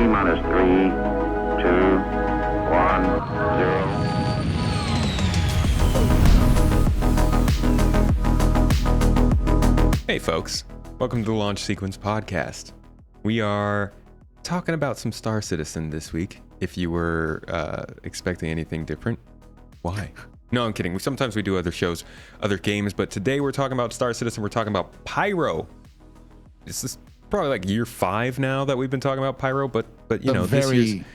T-minus 3, 2, 1, 0. Hey folks, welcome to the Launch Sequence Podcast. We are talking about some Star Citizen this week. If you were expecting anything different, why? No, I'm kidding. Sometimes we do other shows, other games, but today we're talking about Star Citizen. We're talking about Pyro. This is probably like year 5 now that we've been talking about Pyro, but you know, this year's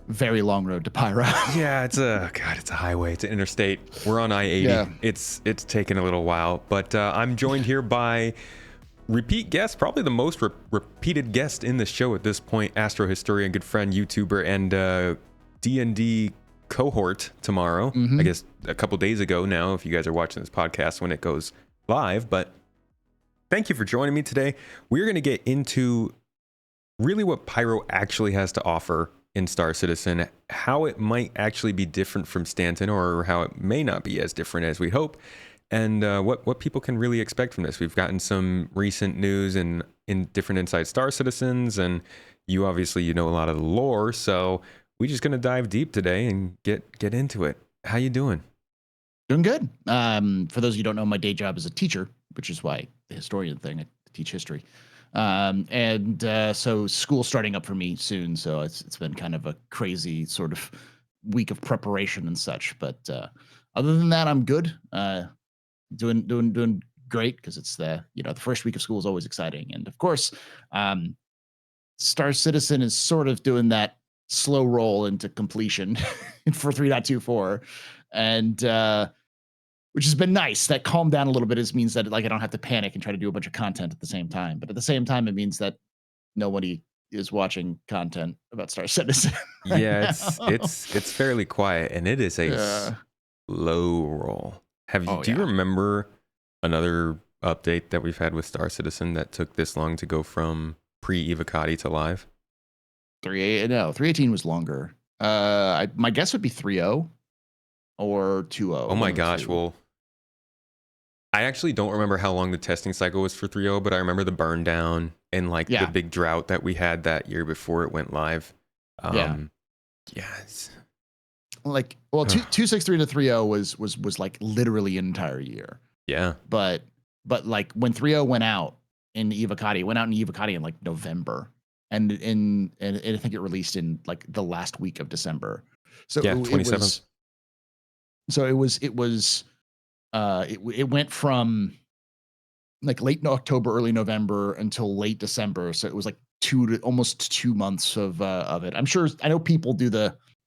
very long road to Pyro. Yeah, it's a highway. It's an interstate. We're on I-80. Yeah. It's taken a little while, but I'm joined here by repeat guest, probably the most repeated guest in the show at this point, AstroHistorian, good friend, YouTuber, and D&D cohort tomorrow. I guess a couple days ago now, if you guys are watching this podcast when it goes live. But thank you for joining me today. We're going to get into really what Pyro actually has to offer in Star Citizen, how it might actually be different from Stanton, or how it may not be as different as we hope, and what people can really expect from this. We've gotten some recent news in different Inside Star Citizens, and you obviously know a lot of the lore, so we're just going to dive deep today and get into it. How you doing? Doing good. For those of you who don't know, my day job is a teacher, which is why the historian thing, I teach history. So school's starting up for me soon, so it's been kind of a crazy sort of week of preparation and such. But other than that, I'm good. Doing great, because it's the first week of school is always exciting, and of course, Star Citizen is sort of doing that slow roll into completion for 3.24, and which has been nice. That calmed down a little bit. It means that I don't have to panic and try to do a bunch of content at the same time. But at the same time, it means that nobody is watching content about Star Citizen. Yeah, it's fairly quiet, and it is a slow roll. Do you remember another update that we've had with Star Citizen that took this long to go from pre-Evocati to live? 318 was longer. My guess would be 3.0 or 2.0. Oh my gosh, well, I actually don't remember how long the testing cycle was for 3.0, but I remember the burn down and the big drought that we had that year before it went live. Yes. 2.6.3 to 3.0 was like literally an entire year. Yeah. But like when 3.0 went out in Evocati, it went out in Evocati in like November. And I think it released in like the last week of December. So yeah, 27th. It went from like late October, early November until late December. So it was like almost 2 months of it. I know people do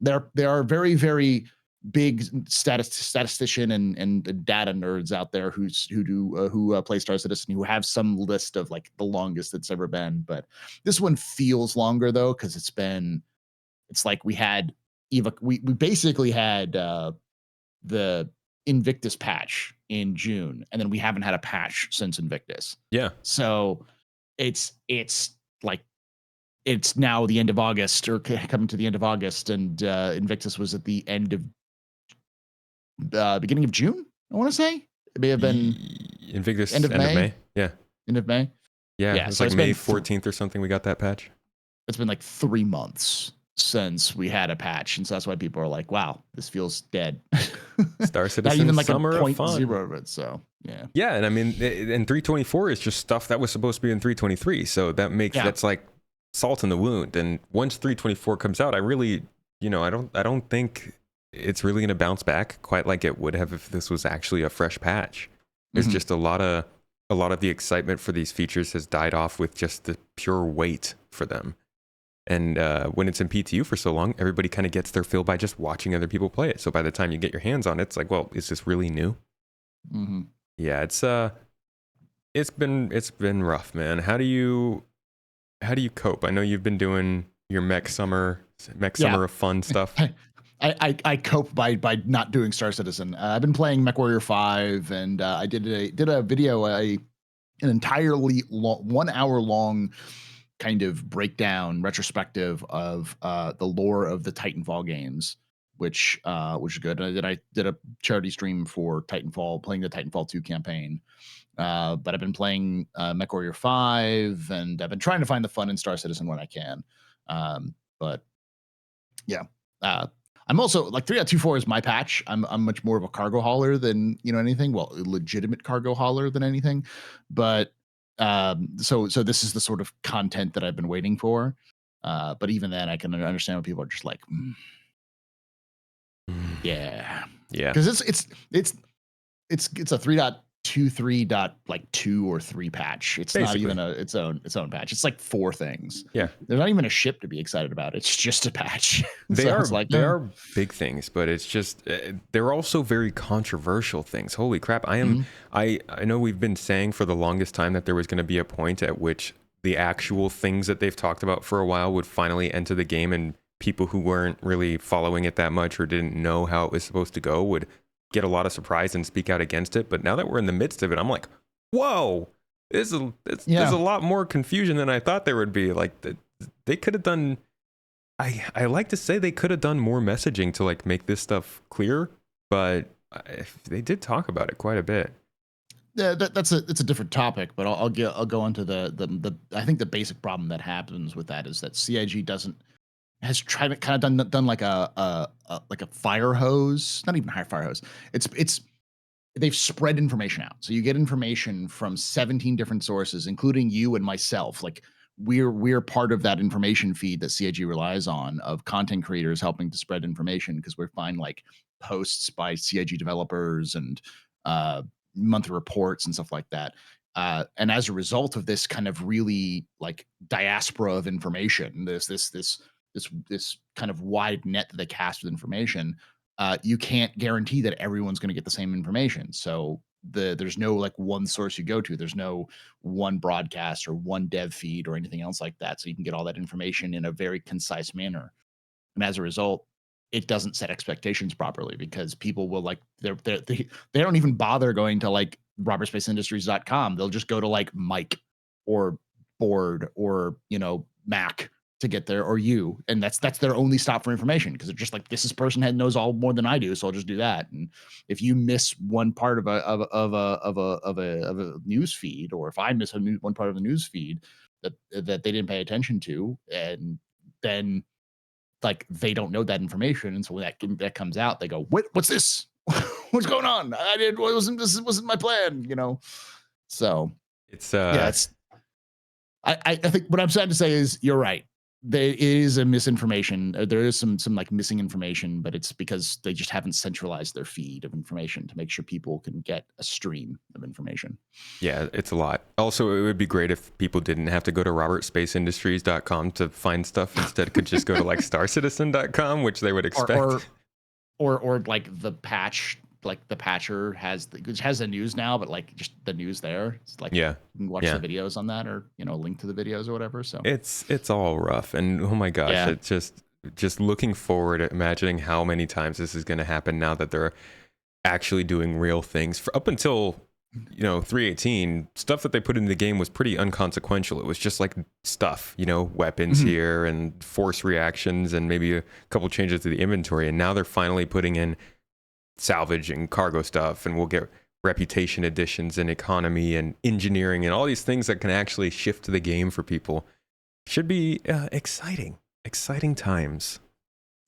there are very, very big statistician and data nerds out there who play Star Citizen, who have some list of like the longest it's ever been. But this one feels longer though, because it's like we basically had the Invictus patch in June, and then we haven't had a patch since Invictus. Yeah. So it's like it's now the end of August, or coming to the end of August, and Invictus was at the end of beginning of June. I want to say it may have been Invictus end of May. Yeah. End of May. Yeah. It's like May 14th or something. We got that patch. It's been like 3 months since we had a patch, and so that's why people are like, "Wow, this feels dead." Star Citizen, not even like summer a of fun. 0 of it. So yeah, yeah, and I mean, and 324 is just stuff that was supposed to be in 323, so that makes that's like salt in the wound. And once 324 comes out, I really, I don't think it's really going to bounce back quite like it would have if this was actually a fresh patch. There's just a lot of the excitement for these features has died off with just the pure wait for them. And when it's in PTU for so long, everybody kind of gets their fill by just watching other people play it. So by the time you get your hands on it, it's like, well, is this really new? Yeah, it's been rough, man. How do you cope? I know you've been doing your mech summer of fun stuff. I cope by not doing Star Citizen. I've been playing MechWarrior 5, and I did a video, an entirely 1 hour long kind of breakdown retrospective of the lore of the Titanfall games, which is good. And I did a charity stream for Titanfall, playing the Titanfall 2 campaign. But I've been playing MechWarrior 5, and I've been trying to find the fun in Star Citizen when I can. But yeah, I'm also like 3.24 is my patch. I'm much more of a cargo hauler than anything. Well, a legitimate cargo hauler than anything. But so this is the sort of content that I've been waiting for. But even then, I can understand when people are just like, yeah, Yeah. because it's a 3.23 dot like 2 or 3 patch. It's not Basically. even its own patch. It's like 4 things. Yeah. There's not even a ship to be excited about. It's just a patch. They So are it's like, they are big things, but it's just they're also very controversial things. Holy crap! I know we've been saying for the longest time that there was going to be a point at which the actual things that they've talked about for a while would finally enter the game, and people who weren't really following it that much or didn't know how it was supposed to go would get a lot of surprise and speak out against it. But now that we're in the midst of it, I'm like, whoa, there's a lot more confusion than I thought there would be. Like they could have done. I like to say they could have done more messaging to like make this stuff clear, but they did talk about it quite a bit. Yeah, it's a different topic, but I'll go into the I think the basic problem that happens with that is that CIG has tried to kind of done like a fire hose, not even a fire hose. It's they've spread information out. So you get information from 17 different sources, including you and myself. Like we're part of that information feed that CIG relies on of content creators helping to spread information because we find like posts by CIG developers and monthly reports and stuff like that. And as a result of this kind of really like diaspora of information, this kind of wide net that they cast with information, you can't guarantee that everyone's going to get the same information. So there's no like one source you go to. There's no one broadcast or one dev feed or anything else like that. So you can get all that information in a very concise manner. And as a result, it doesn't set expectations properly because people will like they don't even bother going to like robertspaceindustries.com. They'll just go to like Mike or Board or Mac to get there, or you, and that's their only stop for information because they're just like, this person knows all more than I do, so I'll just do that. And if you miss one part of a news feed, or if I miss one part of the news feed that they didn't pay attention to, and then like they don't know that information, and so when that comes out, they go, what's this? What's going on? This wasn't my plan, So It's yeah, I think what I'm trying to say is you're right. There is a misinformation. There is some like missing information, but it's because they just haven't centralized their feed of information to make sure people can get a stream of information. Yeah, it's a lot. Also, it would be great if people didn't have to go to robertspaceindustries.com to find stuff. Instead, could just go to like starcitizen.com, which they would expect. Or like the patch, like the patcher which has the news now, but like just the news there. It's like, yeah, you can watch the videos on that, or link to the videos or whatever. So it's all rough, and oh my gosh, it's just looking forward at imagining how many times this is going to happen now that they're actually doing real things. For up until 3.18, stuff that they put in the game was pretty inconsequential. It was just like stuff, weapons here and force reactions and maybe a couple changes to the inventory. And now they're finally putting in salvage and cargo stuff, and we'll get reputation additions and economy and engineering and all these things that can actually shift the game for people. Should be exciting times.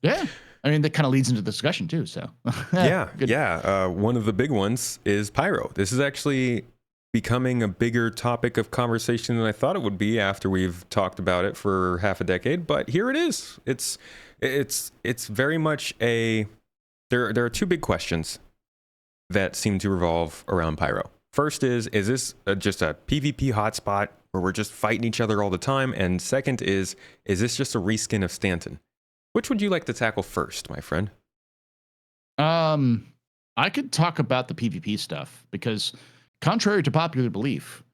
Yeah. I mean, that kind of leads into the discussion too. So yeah. One of the big ones is Pyro. This is actually becoming a bigger topic of conversation than I thought it would be after we've talked about it for half a decade. But here it is. It's very much a. There are two big questions that seem to revolve around Pyro. First is this just a PvP hotspot where we're just fighting each other all the time? And second is this just a reskin of Stanton? Which would you like to tackle first, my friend? I could talk about the PvP stuff because, contrary to popular belief,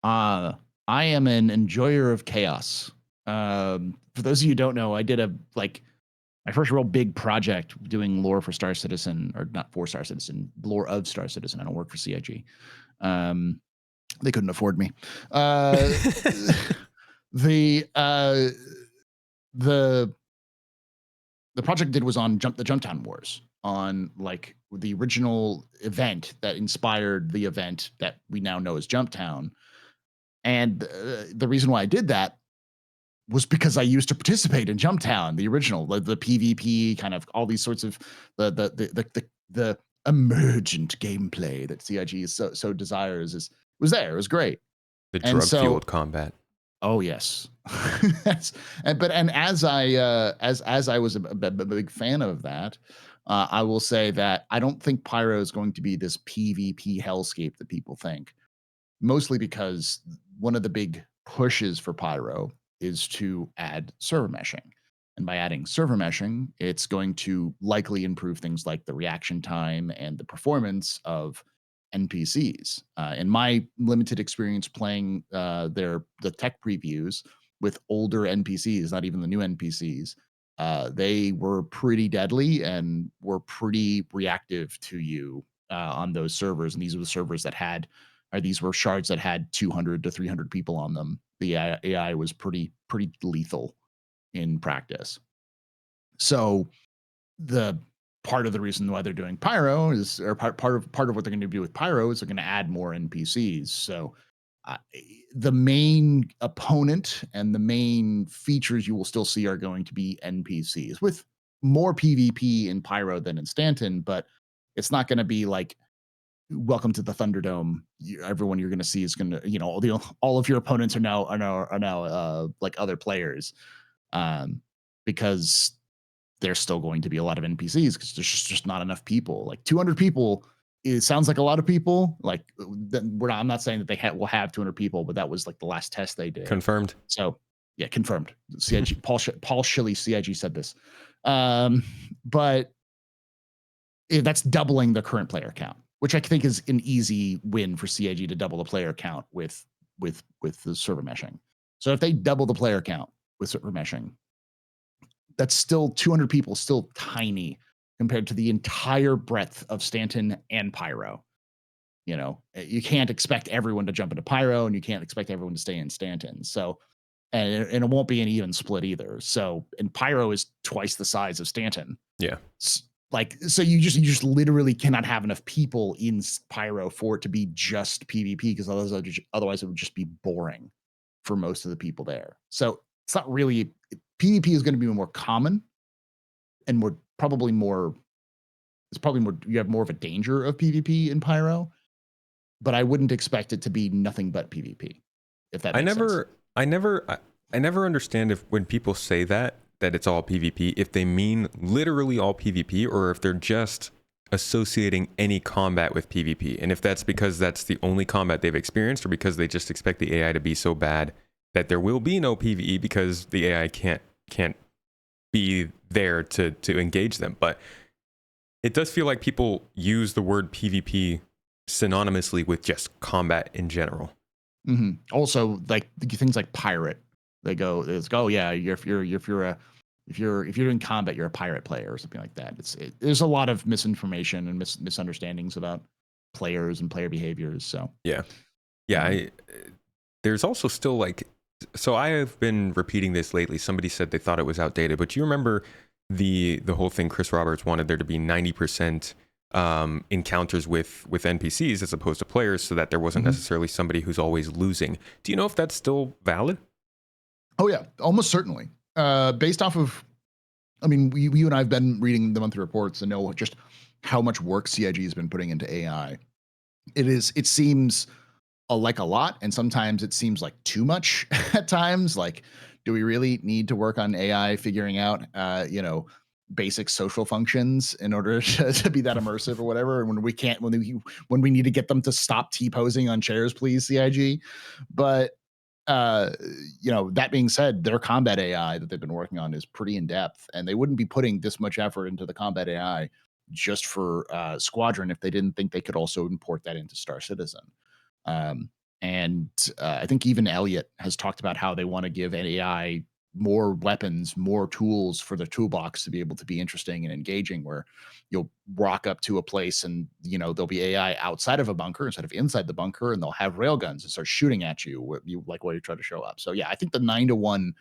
I am an enjoyer of chaos. For those of you who don't know, I did my first real big project doing lore for Star Citizen, or not for Star Citizen, lore of Star Citizen. I don't work for CIG. They couldn't afford me. The project I did was on the Jumptown Wars, on like the original event that inspired the event that we now know as Jumptown. And the reason why I did that was because I used to participate in Jumptown, the original, the PvP kind of all these sorts of the emergent gameplay that CIG is so desires was there. It was great. The And drug so, fueled combat. oh yes, and as I was a big fan of that, I will say that I don't think Pyro is going to be this PvP hellscape that people think. Mostly because one of the big pushes for Pyro is to add server meshing. And by adding server meshing, it's going to likely improve things like the reaction time and the performance of NPCs. In my limited experience playing the tech previews with older NPCs, not even the new NPCs, they were pretty deadly and were pretty reactive to you on those servers. And these were the servers that had or these were shards that had 200 to 300 people on them. The AI was pretty lethal in practice. So the part of the reason why they're doing Pyro is, or part of what they're going to do with Pyro is they're going to add more NPCs. So uh, the main opponent and the main features you will still see are going to be NPCs with more PvP in Pyro than in Stanton, but it's not going to be like welcome to the Thunderdome. Everyone you're going to see is going to, all of your opponents are now like other players, because there's still going to be a lot of NPCs because there's just not enough people. Like 200 people, it sounds like a lot of people. Like I'm not saying that they will have 200 people, but that was like the last test they did. Confirmed. So yeah, confirmed. CIG Paul Shilley, CIG said this, but that's doubling the current player count, which I think is an easy win for CIG to double the player count with the server meshing. So if they double the player count with server meshing, that's still 200 people, still tiny compared to the entire breadth of Stanton and Pyro. You can't expect everyone to jump into Pyro, and you can't expect everyone to stay in Stanton. So, and it won't be an even split either. So, and Pyro is twice the size of Stanton. Yeah. So you just literally cannot have enough people in Pyro for it to be just PvP, because otherwise it would just be boring for most of the people there. So it's not really PvP is going to be more common and probably more. You have more of a danger of PvP in Pyro, but I wouldn't expect it to be nothing but PvP. If that makes sense. I never understand if when people say that it's all PvP, if they mean literally all PvP or if they're just associating any combat with PvP. And if that's because that's the only combat they've experienced, or because they just expect the AI to be so bad that there will be no PvE because the AI can't be there to engage them. But it does feel like people use the word PvP synonymously with just combat in general. Mm-hmm. Also, like things like pirate, it's oh yeah, if you're in combat, you're a pirate player or something like that. There's a lot of misinformation and misunderstandings about players and player behaviors. So yeah. There's also still so I have been repeating this lately. Somebody said they thought it was outdated, but you remember the whole thing Chris Roberts wanted there to be 90% encounters with NPCs as opposed to players, so that there wasn't necessarily somebody who's always losing. Do you know if that's still valid? Oh yeah, almost certainly. Based off of, I mean, you and I have been reading the monthly reports and know just how much work CIG has been putting into AI. It seems like a lot, and sometimes it seems like too much at times. Like, do we really need to work on AI figuring out, basic social functions in order to be that immersive or whatever? And when we need to get them to stop T-posing on chairs, please, CIG. But that being said, their combat AI that they've been working on is pretty in depth, and they wouldn't be putting this much effort into the combat AI just for Squadron if they didn't think they could also import that into Star Citizen. And I think even Elliot has talked about how they want to give AI more weapons, more tools for the toolbox to be able to be interesting and engaging, where you'll rock up to a place and, there'll be AI outside of a bunker instead of inside the bunker, and they'll have railguns and start shooting at you while you try to show up. So yeah, I think the 9-to-1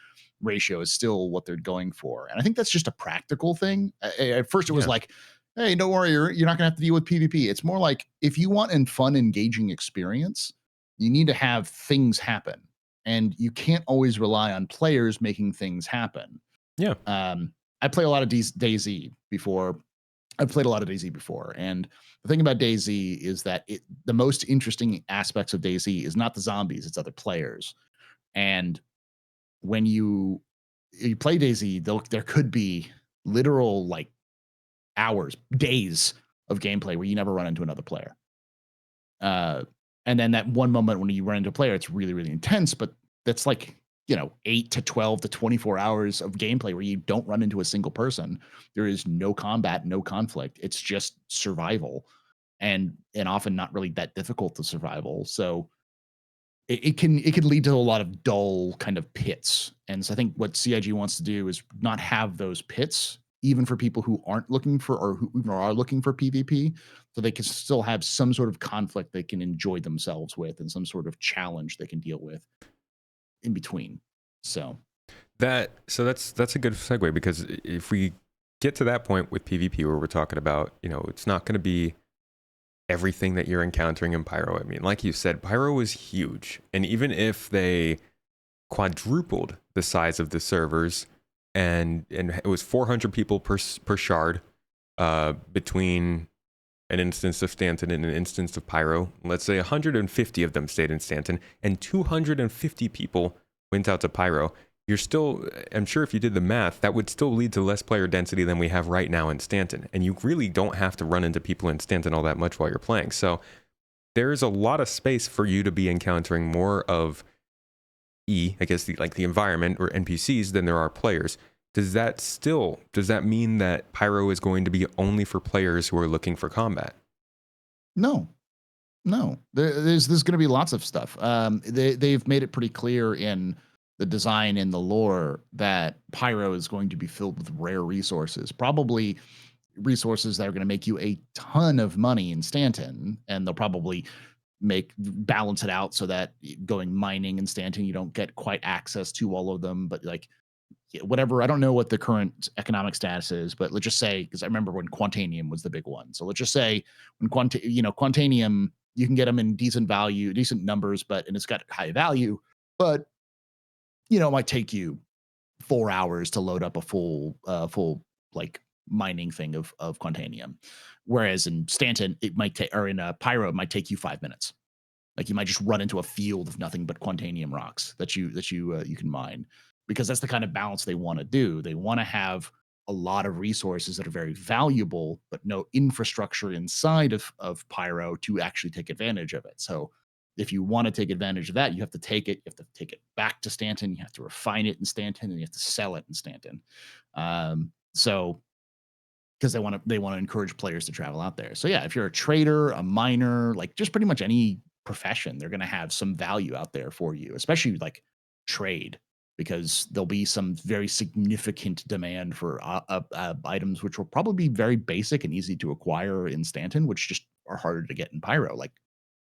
ratio is still what they're going for. And I think that's just a practical thing. At first it was like, hey, don't worry, you're not gonna have to deal with PvP. It's more like, if you want a fun, engaging experience, you need to have things happen. and you can't always rely on players making things happen. Yeah. I play a lot of DayZ before. I've played a lot of DayZ before, and the thing about DayZ is that the most interesting aspects of DayZ is not the zombies, it's other players. And when you play DayZ, there could be literal like hours, days of gameplay where you never run into another player. And then that one moment when you run into a player, it's really, really intense, but that's like, 8 to 12 to 24 hours of gameplay where you don't run into a single person. There is no combat, no conflict. It's just survival and often not really that difficult to survival. So it can lead to a lot of dull kind of pits. And so I think what CIG wants to do is not have those pits, even for people who aren't looking for or who even are looking for PvP, so they can still have some sort of conflict they can enjoy themselves with and some sort of challenge they can deal with in between. So That's a good segue, because if we get to that point with PvP where we're talking about, it's not going to be everything that you're encountering in Pyro. I mean, like you said, Pyro is huge. And even if they quadrupled the size of the servers and it was 400 people per shard between an instance of Stanton and an instance of Pyro, let's say 150 of them stayed in Stanton and 250 people went out to Pyro, you're still, I'm sure if you did the math, that would still lead to less player density than we have right now in Stanton. And you really don't have to run into people in Stanton all that much while you're playing. So there's a lot of space for you to be encountering more of I guess the environment or NPCs than there are players. Does that mean that Pyro is going to be only for players who are looking for combat? no. There's going to be lots of stuff. They've made it pretty clear in the design and the lore that Pyro is going to be filled with rare resources, probably resources that are going to make you a ton of money in Stanton, and they'll probably balance it out so that going mining in Stanton, you don't get quite access to all of them, but like whatever. I don't know what the current economic status is, but let's just say, because I remember when Quantanium was the big one. So let's just say when Quantanium, you can get them in decent value, decent numbers, and it's got high value, but it might take you 4 hours to load up a full like mining thing of Quantanium. Whereas in Stanton, it might take, or in Pyro, it might take you 5 minutes. Like you might just run into a field of nothing but Quantanium rocks that you can mine, because that's the kind of balance they want to do. They want to have a lot of resources that are very valuable, but no infrastructure inside of Pyro to actually take advantage of it. So if you want to take advantage of that, you have to take it back to Stanton, you have to refine it in Stanton, and you have to sell it in Stanton. So because they want to encourage players to travel out there. So yeah, if you're a trader, a miner, like just pretty much any profession, they're going to have some value out there for you, especially like trade, because there'll be some very significant demand for items which will probably be very basic and easy to acquire in Stanton, which just are harder to get in Pyro, like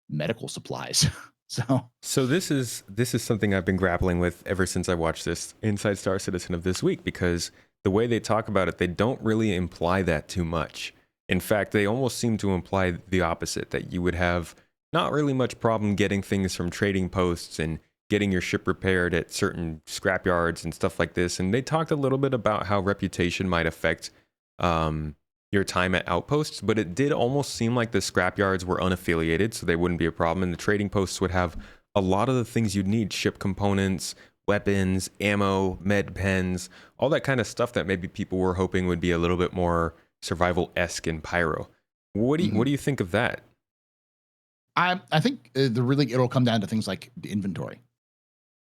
medical supplies. So this is something I've been grappling with ever since I watched this Inside Star Citizen of this week, because the way they talk about it, they don't really imply that too much. In fact, they almost seem to imply the opposite, that you would have not really much problem getting things from trading posts and getting your ship repaired at certain scrapyards and stuff like this. And they talked a little bit about how reputation might affect your time at outposts, but it did almost seem like the scrapyards were unaffiliated, so they wouldn't be a problem. And the trading posts would have a lot of the things you'd need: ship components, weapons, ammo, med pens, all that kind of stuff that maybe people were hoping would be a little bit more survival-esque in Pyro. What do you think of that? I think it'll come down to things like the inventory.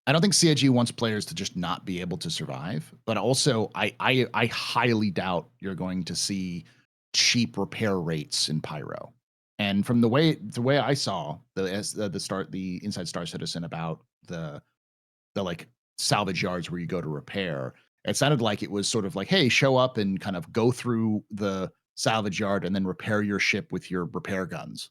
I don't think CIG wants players to just not be able to survive, but also I highly doubt you're going to see cheap repair rates in Pyro. And from the way I saw the Inside Star Citizen about the like salvage yards where you go to repair, it sounded like it was sort of like, hey, show up and kind of go through the salvage yard and then repair your ship with your repair guns.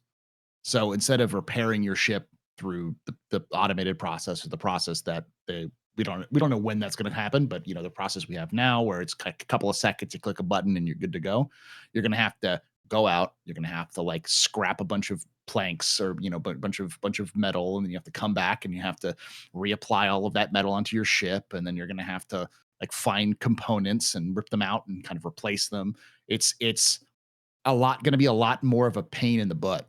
So instead of repairing your ship through the automated process, or the process that we don't know when that's going to happen, but the process we have now, where it's a couple of seconds, you click a button and you're good to go. You're going to have to go out. You're going to have to like scrap a bunch of planks or bunch of metal, and then you have to come back and you have to reapply all of that metal onto your ship, and then you're going to have to like find components and rip them out and kind of replace them. It's a lot going to be a lot more of a pain in the butt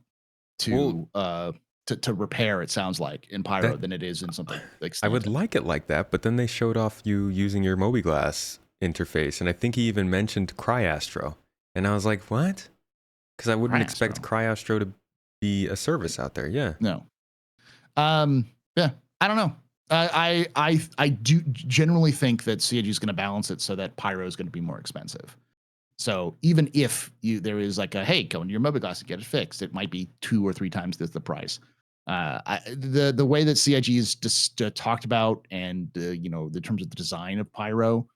Well, to repair, it sounds like, in Pyro that than it is in something like I would Stanton. like it like that, but then they showed off you using your Mobi-Glass interface, and I think he even mentioned CryAstro, and I was like, what? Because I wouldn't expect Cryastro. CryAstro to be a service out there. Yeah. No. Yeah, I don't know. I do generally think that CIG is going to balance it so that Pyro is going to be more expensive. So even if there is like a, hey, go into your mobile glass and get it fixed, it might be 2 or 3 times the price. The way that CIG is just talked about, and the terms of the design of Pyro,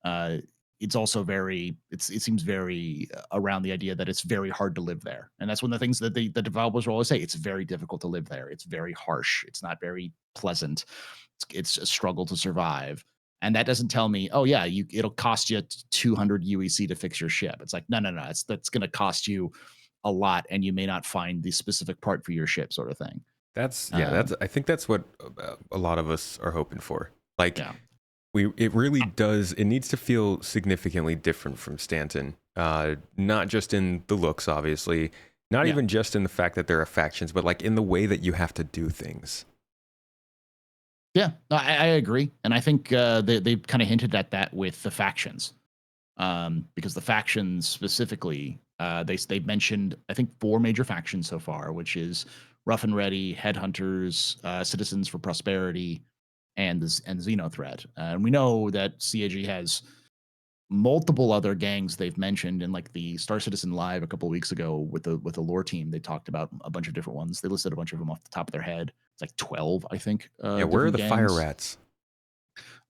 uh, it's also it seems very around the idea that it's very hard to live there, and that's one of the things that the developers will always say. It's very difficult to live there. It's very harsh. It's not very pleasant. It's a struggle to survive. And that doesn't tell me, oh yeah, it'll cost you 200 UEC to fix your ship. It's like, no, that's going to cost you a lot, and you may not find the specific part for your ship, sort of thing. That's I think that's what a lot of us are hoping for. Like, Yeah. it really does. It needs to feel significantly different from Stanton. Not just in the looks, obviously, not Yeah. even just in the fact that there are factions, but like in the way that you have to do things. Yeah, no, I agree, and I think they kind of hinted at that with the factions, because the factions specifically, they mentioned, I think, 4 major factions so far, which is Rough and Ready, Headhunters, Citizens for Prosperity, and Xenothreat. And we know that CAG has multiple other gangs they've mentioned in like the Star Citizen Live a couple of weeks ago with the lore team. They talked about a bunch of different ones. They listed a bunch of them off the top of their head. It's like 12, I think, Yeah, where are different the fire gangs.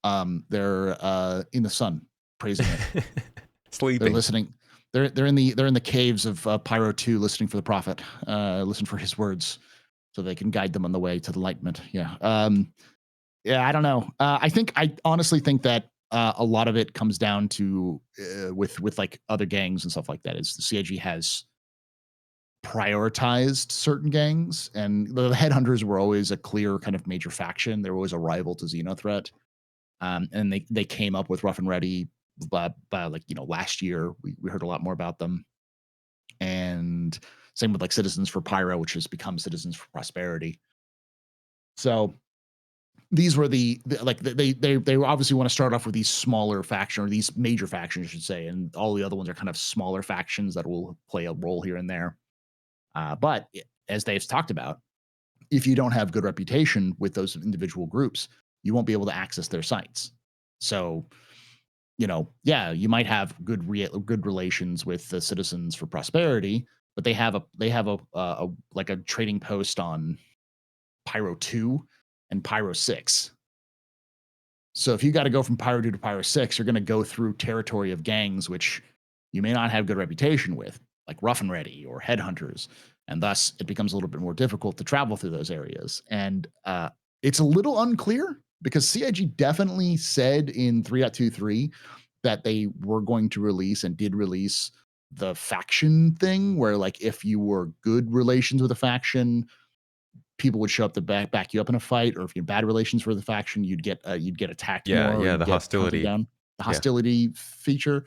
rats? They're in the sun praising it. They're Sleeping. listening. They're in the caves of Pyro 2 listening for the prophet, listen for his words so they can guide them on the way to the enlightenment. Yeah. Yeah, I don't know. I honestly think that a lot of it comes down to with like other gangs and stuff like that. Is the CIG has prioritized certain gangs, and the Headhunters were always a clear kind of major faction. They were always a rival to Xenothreat, and they came up with Rough and Ready by like last year. We heard a lot more about them, and same with like Citizens for Pyro, which has become Citizens for Prosperity. So these were they obviously want to start off with these smaller faction, or these major factions, I should say, and all the other ones are kind of smaller factions that will play a role here and there. But as Dave's talked about, if you don't have good reputation with those individual groups, you won't be able to access their sites. So, yeah, you might have good relations with the Citizens for Prosperity, but they have a like a trading post on Pyro 2 and Pyro 6. So if you got to go from Pyro 2 to Pyro 6, you're going to go through territory of gangs which you may not have good reputation with, like Rough and Ready or Headhunters, and thus it becomes a little bit more difficult to travel through those areas. And it's a little unclear because CIG definitely said in 3.23 that they were going to release and did release the faction thing, where like if you were good relations with a faction, people would show up to back you up in a fight, or if you had bad relations for the faction, you'd get attacked Yeah, more, or yeah, you'd the get hunted hostility. down. The Yeah. hostility feature.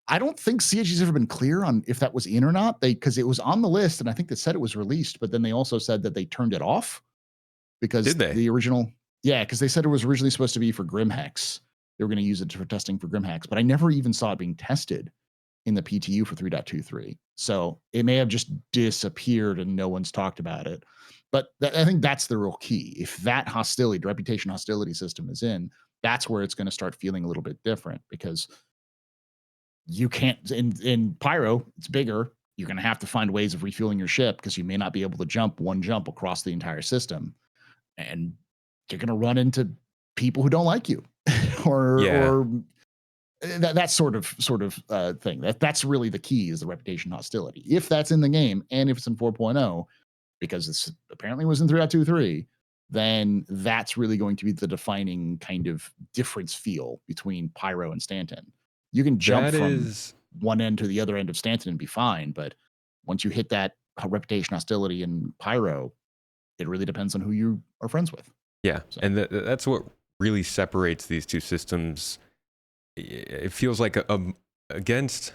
I don't think CIG's ever been clear on if that was in or not. Because it was on the list, and I think they said it was released, but then they also said that they turned it off because Did they? the original, yeah, because they said it was originally supposed to be for Grimhex. They were going to use it for testing for Grimhex, but I never even saw it being tested in the PTU for 3.23. So it may have just disappeared and no one's talked about it. But I think that's the real key. If that hostility, the reputation hostility system is in, that's where it's going to start feeling a little bit different, because you can't in Pyro, it's bigger. You're going to have to find ways of refueling your ship because you may not be able to jump one jump across the entire system, and you're going to run into people who don't like you, Yeah. or that sort of thing. That's really the key, is the reputation hostility. If that's in the game, and if it's in 4.0, because it's apparently was in 3.23, then that's really going to be the defining kind of difference feel between Pyro and Stanton. You can jump That from is one end to the other end of Stanton and be fine, but once you hit that reputation hostility and Pyro, it really depends on who you are friends with. Yeah, So. and that's what really separates these two systems. It feels like against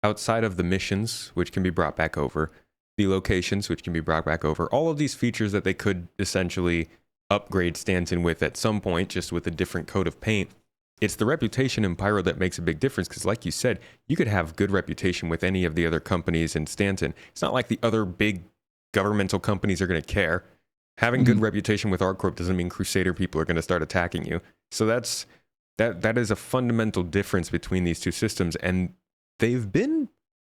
outside of the missions, which can be brought back over, the locations, which can be brought back over, all of these features that they could essentially upgrade Stanton with at some point, just with a different coat of paint. It's the reputation in Pyro that makes a big difference, because like you said, you could have good reputation with any of the other companies in Stanton. It's not like the other big governmental companies are going to care. Having good reputation with ArcCorp doesn't mean Crusader people are going to start attacking you. So that is a fundamental difference between these two systems, and they've been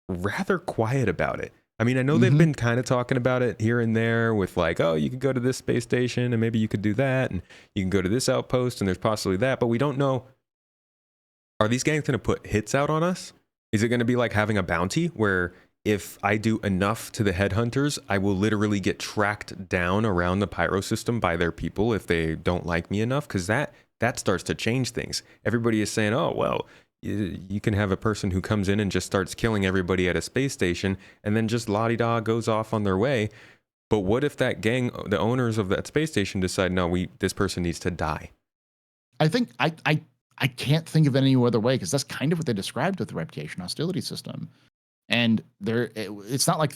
rather quiet about it. I mean, I know they've been kind of talking about it here and there with like, oh, you could go to this space station and maybe you could do that, and you can go to this outpost and there's possibly that, but we don't know. Are these gangs going to put hits out on us? Is it going to be like having a bounty where if I do enough to the headhunters, I will literally get tracked down around the Pyro system by their people if they don't like me enough? Because that starts to change things. Everybody is saying, oh, well, you can have a person who comes in and just starts killing everybody at a space station and then just la-di-da goes off on their way. But what if that gang, the owners of that space station, decide, no, this person needs to die? I think I can't think of any other way, because that's kind of what they described with the reputation hostility system. And it's not like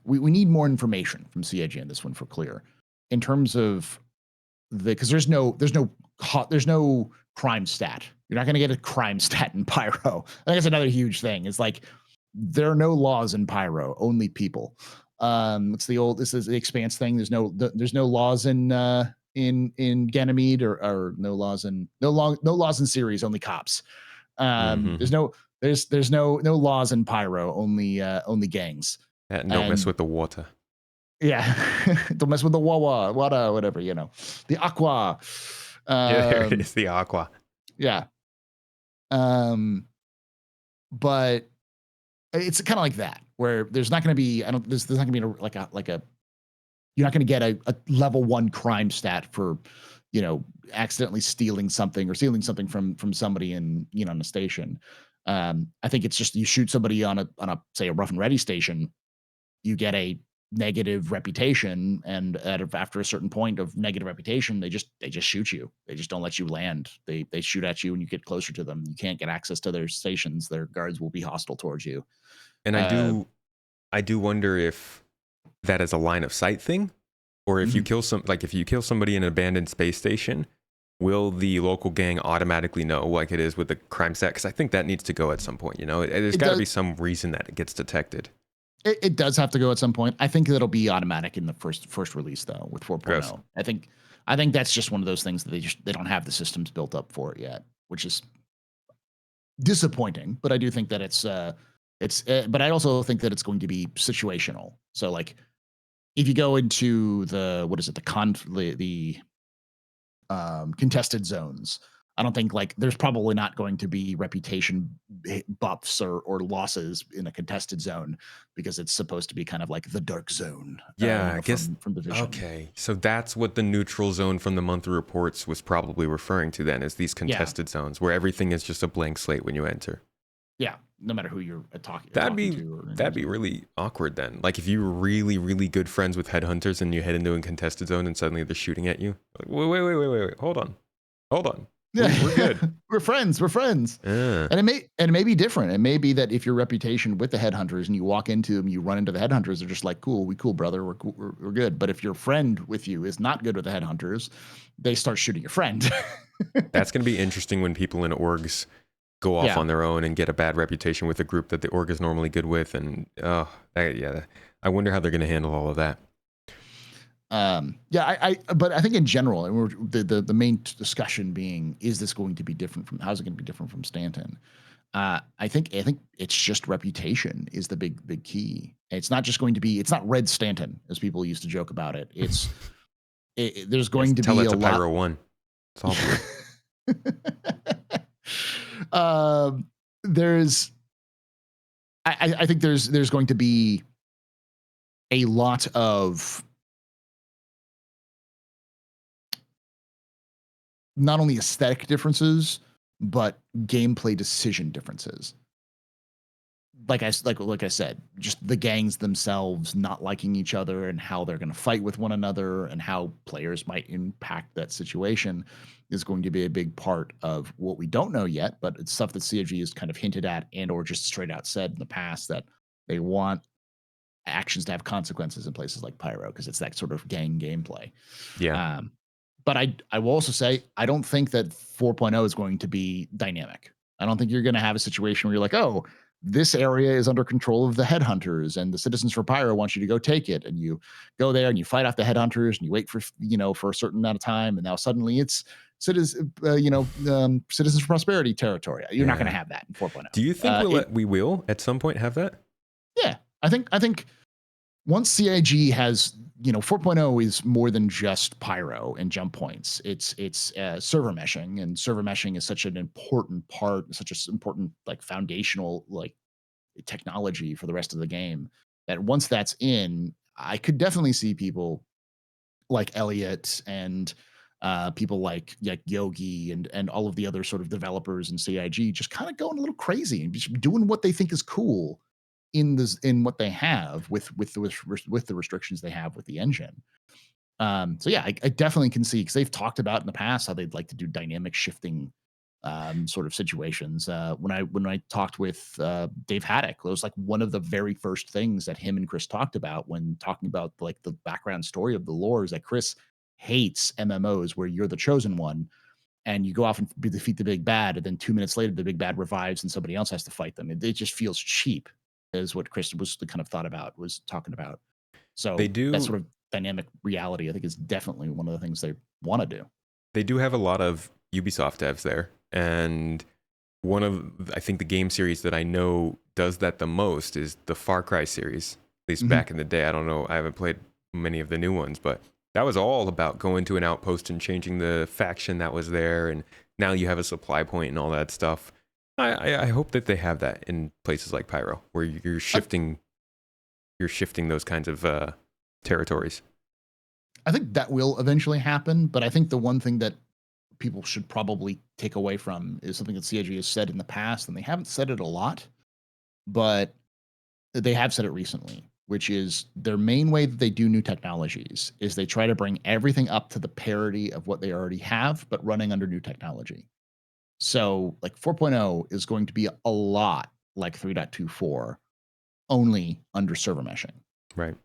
we need more information from CIG on this one for clear in terms of because there's no crime stat. You're not going to get a crime stat in Pyro. I think that's another huge thing. It's like there are no laws in Pyro, only people. This is the Expanse thing. There's no laws in Ganymede, or no laws in Ceres, only cops. There's no laws in Pyro, only gangs. Don't mess with the water. Yeah, don't mess with the water, whatever, the aqua. Yeah, it's the aqua. Yeah. But it's kind of like that, where there's not going to be, there's not going to be you're not going to get a level 1 crime stat for, accidentally stealing something or stealing something from somebody in, on a station. I think it's just, you shoot somebody on a say a rough and ready station, you get a negative reputation, and after a certain point of negative reputation, they just shoot you. They just don't let you land. They shoot at you and you get closer to them. You can't get access to their stations. Their guards will be hostile towards you. And I do wonder if that is a line of sight thing, or if you kill somebody in an abandoned space station, will the local gang automatically know, like it is with the crime stat? Because I think that needs to go at some point. There's got to be some reason that it gets detected. It does have to go at some point. I think it'll be automatic in the first release, though, with 4.0. Gross. I think that's just one of those things that they don't have the systems built up for it yet, which is disappointing. But I do think that but I also think that it's going to be situational. So, like, if you go into the contested zones, I don't think there's probably not going to be reputation buffs or losses in a contested zone, because it's supposed to be kind of like the dark zone. Yeah, I guess from Division. Okay, so that's what the neutral zone from the monthly reports was probably referring to then, is these contested zones where everything is just a blank slate when you enter. Yeah, no matter who you're talking to. That'd be really awkward then. Like if you were really, really good friends with headhunters and you head into a contested zone and suddenly they're shooting at you. Like, wait, hold on. Yeah, we're good. We're friends. And it may be different. It may be that if your reputation with the headhunters and you walk into them, you run into the headhunters, they're just like, cool, brother, we're cool, we're good. But if your friend with you is not good with the headhunters, they start shooting your friend. That's going to be interesting when people in orgs go off on their own and get a bad reputation with a group that the org is normally good with. And I wonder how they're going to handle all of that. But I think in general, and the main discussion being, is this going to be different how's it going to be different from Stanton? I think it's just reputation is the big key. It's not just going to be, it's not Red Stanton, as people used to joke about it. There's going to be a lot. Pyro 1. It's all I think there's going to be a lot of not only aesthetic differences, but gameplay decision differences. like I said, just the gangs themselves not liking each other and how they're going to fight with one another and how players might impact that situation is going to be a big part of what we don't know yet, but it's stuff that CIG has kind of hinted at and or just straight out said in the past that they want actions to have consequences in places like Pyro because it's that sort of gang gameplay. Yeah. But I will also say I don't think that 4.0 is going to be dynamic. I don't think you're going to have a situation where you're like, oh, this area is under control of the headhunters and the citizens for Pyro want you to go take it. And you go there and you fight off the headhunters and you wait for, for a certain amount of time. And now suddenly it's citizens for prosperity territory. You're not going to have that in 4.0. Do you think we will at some point have that? Yeah, I think once CIG has, 4.0 is more than just Pyro and jump points. It's server meshing, and server meshing is such an important part, such an important like foundational like technology for the rest of the game that once that's in, I could definitely see people like Elliot and people like Yogi and all of the other sort of developers in CIG just kind of going a little crazy and just doing what they think is cool in what they have with the restrictions they have with the engine. So yeah, I definitely can see because they've talked about in the past how they'd like to do dynamic shifting sort of situations. When I talked with Dave Haddock, it was like one of the very first things that him and Chris talked about when talking about like the background story of the lore is that Chris hates MMOs where you're the chosen one and you go off and defeat the big bad, and then 2 minutes later the big bad revives and somebody else has to fight them. It just feels cheap, is what Chris was the kind of was talking about. So they do that sort of dynamic reality, I think, is definitely one of the things they want to do. They do have a lot of Ubisoft devs there, and one of I think the game series that I know does that the most is the Far Cry series. At least back in the day, I don't know, I haven't played many of the new ones, but that was all about going to an outpost and changing the faction that was there, and now you have a supply point and all that stuff. I hope that they have that in places like Pyro, where you're shifting those kinds of territories. I think that will eventually happen, but I think the one thing that people should probably take away from is something that CIG has said in the past, and they haven't said it a lot, but they have said it recently, which is their main way that they do new technologies is they try to bring everything up to the parity of what they already have, but running under new technology. So like 4.0 is going to be a lot like 3.24, only under server meshing. Right.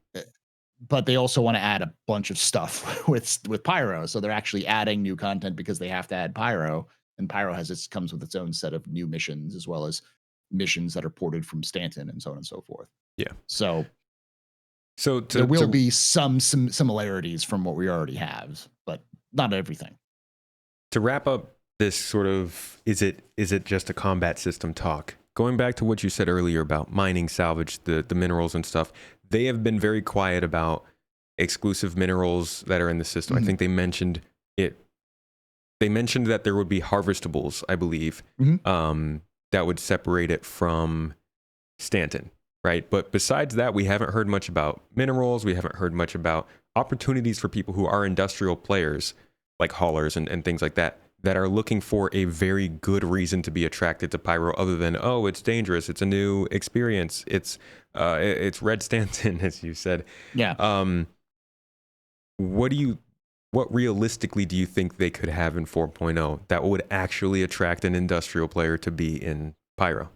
But they also want to add a bunch of stuff with Pyro. So they're actually adding new content because they have to add Pyro. And Pyro comes with its own set of new missions, as well as missions that are ported from Stanton and so on and so forth. Yeah. So there will be some similarities from what we already have, but not everything. To wrap up this sort of, is it just a combat system talk? Going back to what you said earlier about mining, salvage, the minerals and stuff, they have been very quiet about exclusive minerals that are in the system. I think they mentioned it. They mentioned that there would be harvestables, I believe, that would separate it from Stanton, right? But besides that, we haven't heard much about minerals. We haven't heard much about opportunities for people who are industrial players, like haulers and things like that, that are looking for a very good reason to be attracted to Pyro other than, oh, it's dangerous, it's a new experience, it's Red Stanton, as you said. Yeah. What realistically do you think they could have in 4.0 that would actually attract an industrial player to be in Pyro?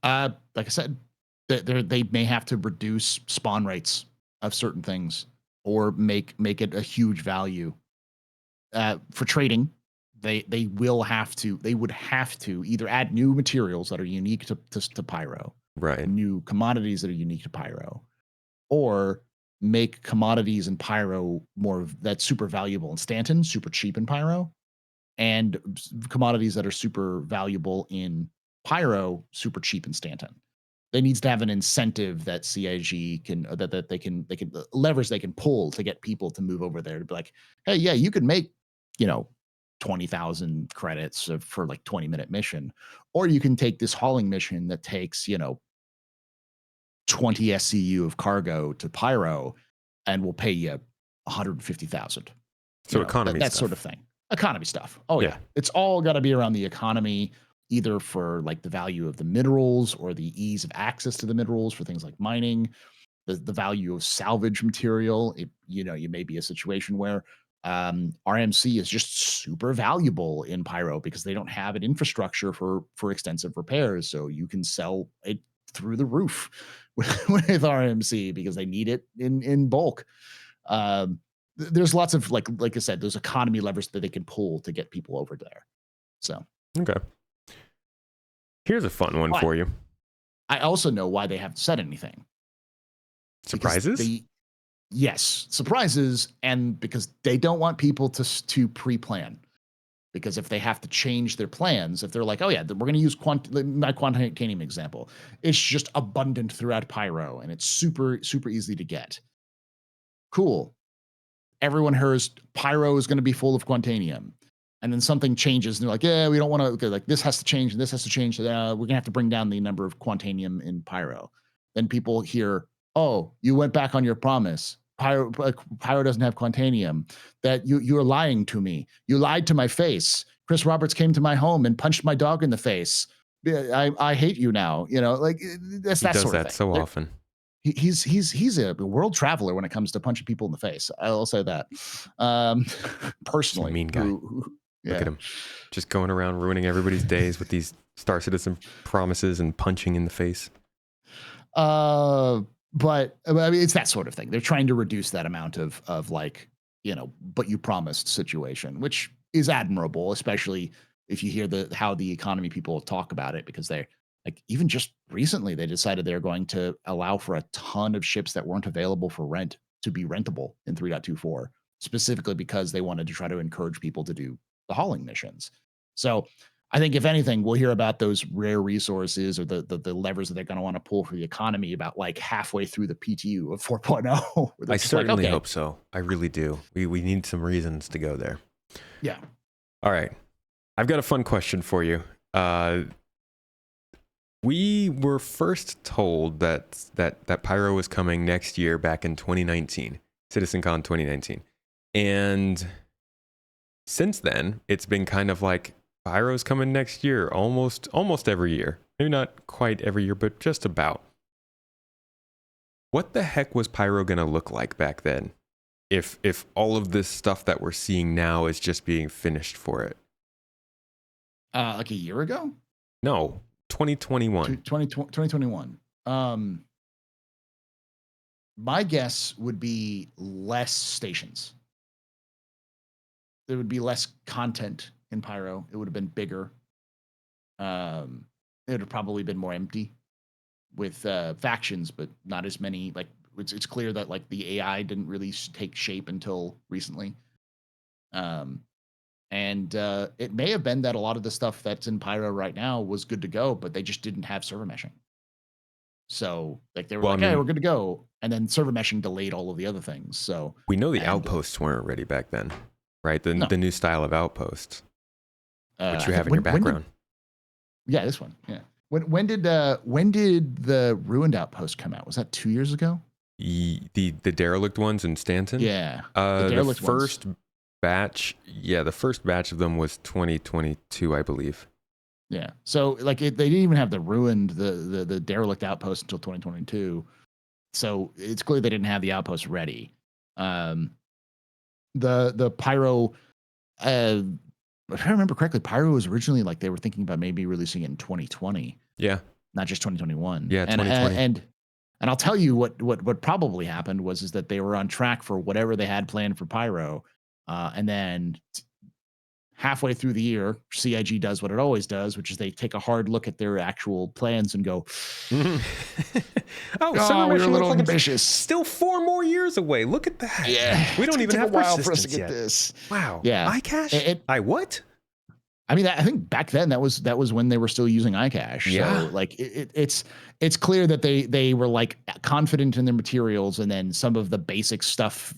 Like I said, they may have to reduce spawn rates of certain things or make it a huge value. For trading, they would have to either add new materials that are unique to Pyro, right? New commodities that are unique to Pyro, or make commodities in Pyro that's super valuable in Stanton, super cheap in Pyro, and commodities that are super valuable in Pyro, super cheap in Stanton. They needs to have an incentive that CIG can that they can levers they can pull to get people to move over there to be like, hey, yeah, you can make 20,000 credits for like 20-minute mission, or you can take this hauling mission that takes 20 SCU of cargo to Pyro, and we'll pay you 150,000. So economy that stuff. Sort of thing. Economy stuff. Oh yeah, it's all got to be around the economy. either for like the value of the minerals or the ease of access to the minerals for things like mining, the value of salvage material. You may be a situation where RMC is just super valuable in Pyro because they don't have an infrastructure for extensive repairs. So you can sell it through the roof with RMC because they need it in bulk. There's lots of like I said, those economy levers that they can pull to get people over there. So Okay. Here's a fun one for you. I also know why they haven't said anything. Surprises? Yes, surprises, and because they don't want people to pre-plan. Because if they have to change their plans, if they're like, oh yeah, we're going to use my quantanium example, it's just abundant throughout Pyro, and it's super easy to get. Cool. Everyone hears Pyro is going to be full of quantanium, and then something changes, and they're like, yeah, we don't want to. Like this has to change, and this has to change. We're going to have to bring down the number of quantanium in Pyro. Then people hear, oh, you went back on your promise. Pyro doesn't have quantanium. That you're lying to me. You lied to my face. Chris Roberts came to my home and punched my dog in the face. I hate you now. Like that's that sort of thing. So often. He's a world traveler when it comes to punching people in the face. I'll say that. Personally, mean guy. Look at him, just going around ruining everybody's days with these Star Citizen promises and punching in the face. But I mean, it's that sort of thing. They're trying to reduce that amount of like, but you promised situation, which is admirable, especially if you hear how the economy people talk about it, because they're like, even just recently, they decided they're going to allow for a ton of ships that weren't available for rent to be rentable in 3.24, specifically because they wanted to try to encourage people to do the hauling missions. So I think if anything, we'll hear about those rare resources or the levers that they're going to want to pull for the economy about like halfway through the PTU of 4.0. I certainly hope so. I really do. We need some reasons to go there. Yeah. All right. I've got a fun question for you. We were first told that Pyro was coming next year back in 2019, CitizenCon 2019. And since then, it's been kind of like Pyro's coming next year, almost every year. Maybe not quite every year, but just about. What the heck was Pyro going to look like back then? If all of this stuff that we're seeing now is just being finished for it? Like a year ago? No, 2021. 2021. My guess would be less stations. There would be less content in Pyro. It would have been bigger. It would have probably been more empty with factions, but not as many. Like it's clear that like the AI didn't really take shape until recently. And it may have been that a lot of the stuff that's in Pyro right now was good to go, but they just didn't have server meshing. So like they were hey, we're good to go. And then server meshing delayed all of the other things. So we know the outposts weren't ready back then, right? The new style of outposts, which you have in your background. This one. Yeah. When did the ruined outpost come out? Was that 2 years ago? The derelict ones in Stanton? Yeah. The first batch, the first batch of them was 2022, I believe. Yeah. So like they didn't even have the ruined the derelict outpost until 2022. So it's clear they didn't have the outpost ready. The Pyro, if I remember correctly, Pyro was originally like they were thinking about maybe releasing it in 2020. Yeah. Not just 2021. Yeah, 2020. And I'll tell you what probably happened is that they were on track for whatever they had planned for Pyro. And then halfway through the year, CIG does what it always does, which is they take a hard look at their actual plans and go, we're a little ambitious. Still 4 more years away. Look at that. Yeah. We don't even have a while for us persistence to get yet. this. Wow. Yeah. iCache? What? I mean, I think back then that was when they were still using iCache. Yeah. So like it's clear that they were like confident in their materials, and then some of the basic stuff,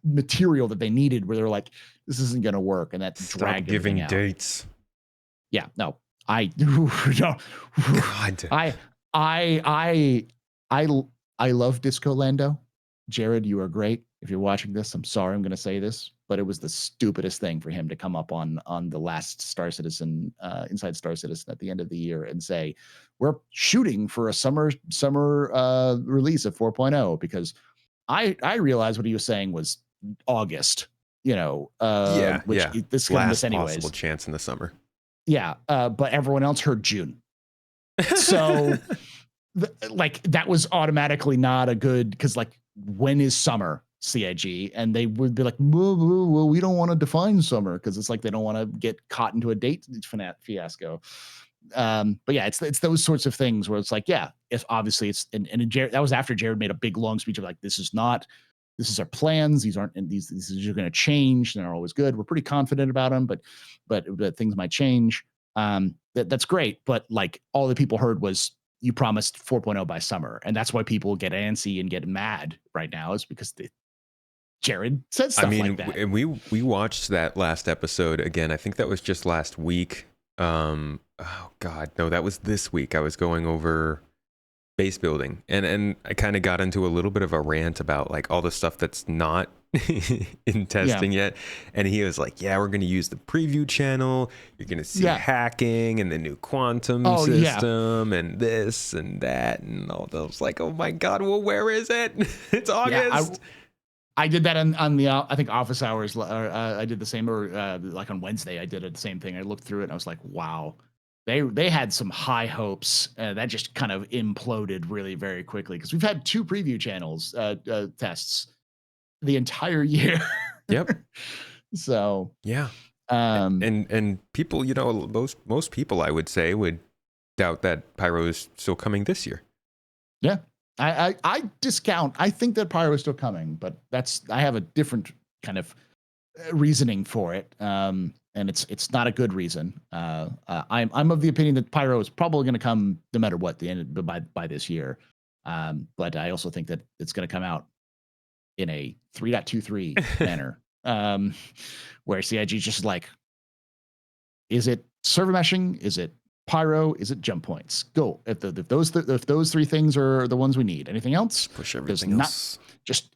material that they needed where they're like, this isn't going to work. And that dragged giving out. dates. Yeah, no, no. God. I love Disco Lando. Jared, you are great. if you're watching this, I'm sorry I'm going to say this, but it was the stupidest thing for him to come up on the last Star Citizen, Inside Star Citizen at the end of the year and say, we're shooting for a summer release of 4.0, because I realized what he was saying was August, which Yeah. this is going to miss Last anyways. possible chance in the summer. Yeah, but everyone else heard June. So that was automatically not a good, because like, when is summer, CIG? And they would be like, well, we don't want to define summer, because it's like they don't want to get caught into a date fiasco. But yeah, it's those sorts of things where it's like, yeah, if obviously it's and Jared, that was after Jared made a big long speech of like, this is our plans, these aren't, and these are going to change, and they're always good. We're pretty confident about them, but things might change. That's great, but like, all the people heard was, you promised 4.0 by summer, and that's why people get antsy and get mad right now, is because Jared said stuff like that. We watched that last episode again. I think that was just last week. Oh God, no, that was this week. I was going over base building, and I kind of got into a little bit of a rant about like all the stuff that's not in testing yet. And he was like, yeah, we're going to use the preview channel. You're going to see hacking and the new quantum system and this and that and all those. Like, oh my God, well, where is it? It's August. I did that on the I think office hours. I did the same, or like on Wednesday, I did the same thing. I looked through it and I was like, wow, they had some high hopes. That just kind of imploded really very quickly, because we've had 2 preview channels tests the entire year. Yep. So yeah. And people, most people, I would say, would doubt that Pyro is still coming this year. Yeah. I discount. I think that Pyro is still coming, but I have a different kind of reasoning for it. And it's not a good reason. I'm of the opinion that Pyro is probably going to come no matter what by this year. But I also think that it's going to come out in a 3.23 manner, where CIG is just like, is it server meshing? Is it Pyro? Is it jump points? Go. If those 3 things are the ones we need. Anything else? Push everything else.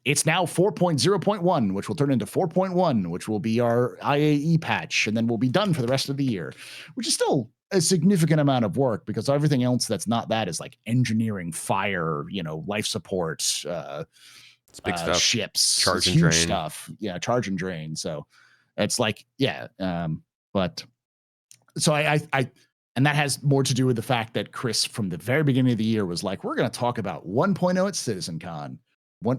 It's now 4.0.1, which will turn into 4.1, which will be our IAE patch, and then we'll be done for the rest of the year, which is still a significant amount of work, because everything else that's not that is like engineering, fire, life support, it's big stuff. Ships, charge and huge drain stuff. Yeah, charge and drain. So it's like, but so I and that has more to do with the fact that Chris, from the very beginning of the year, was like, we're going to talk about 1.0 at CitizenCon,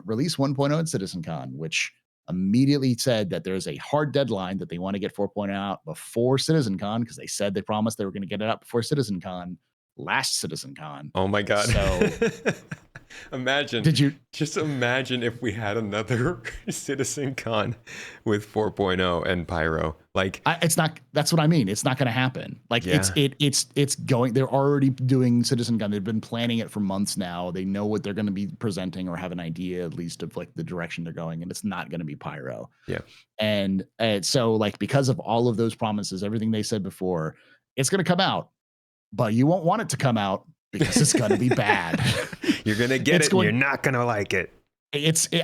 release 1.0 at CitizenCon, which immediately said that there's a hard deadline that they want to get 4.0 out before CitizenCon, because they said they promised they were going to get it out before CitizenCon, last CitizenCon. Oh my God. So imagine if we had another CitizenCon with 4.0 and Pyro. Like, it's not, that's what I mean. It's not going to happen. Like, it's going, they're already doing CitizenCon. They've been planning it for months now. They know what they're going to be presenting, or have an idea at least of like the direction they're going, and it's not going to be Pyro. Yeah. And so like, because of all of those promises, everything they said before, it's going to come out, but you won't want it to come out, because it's going to be bad. You're going to get it and you're not going to like it.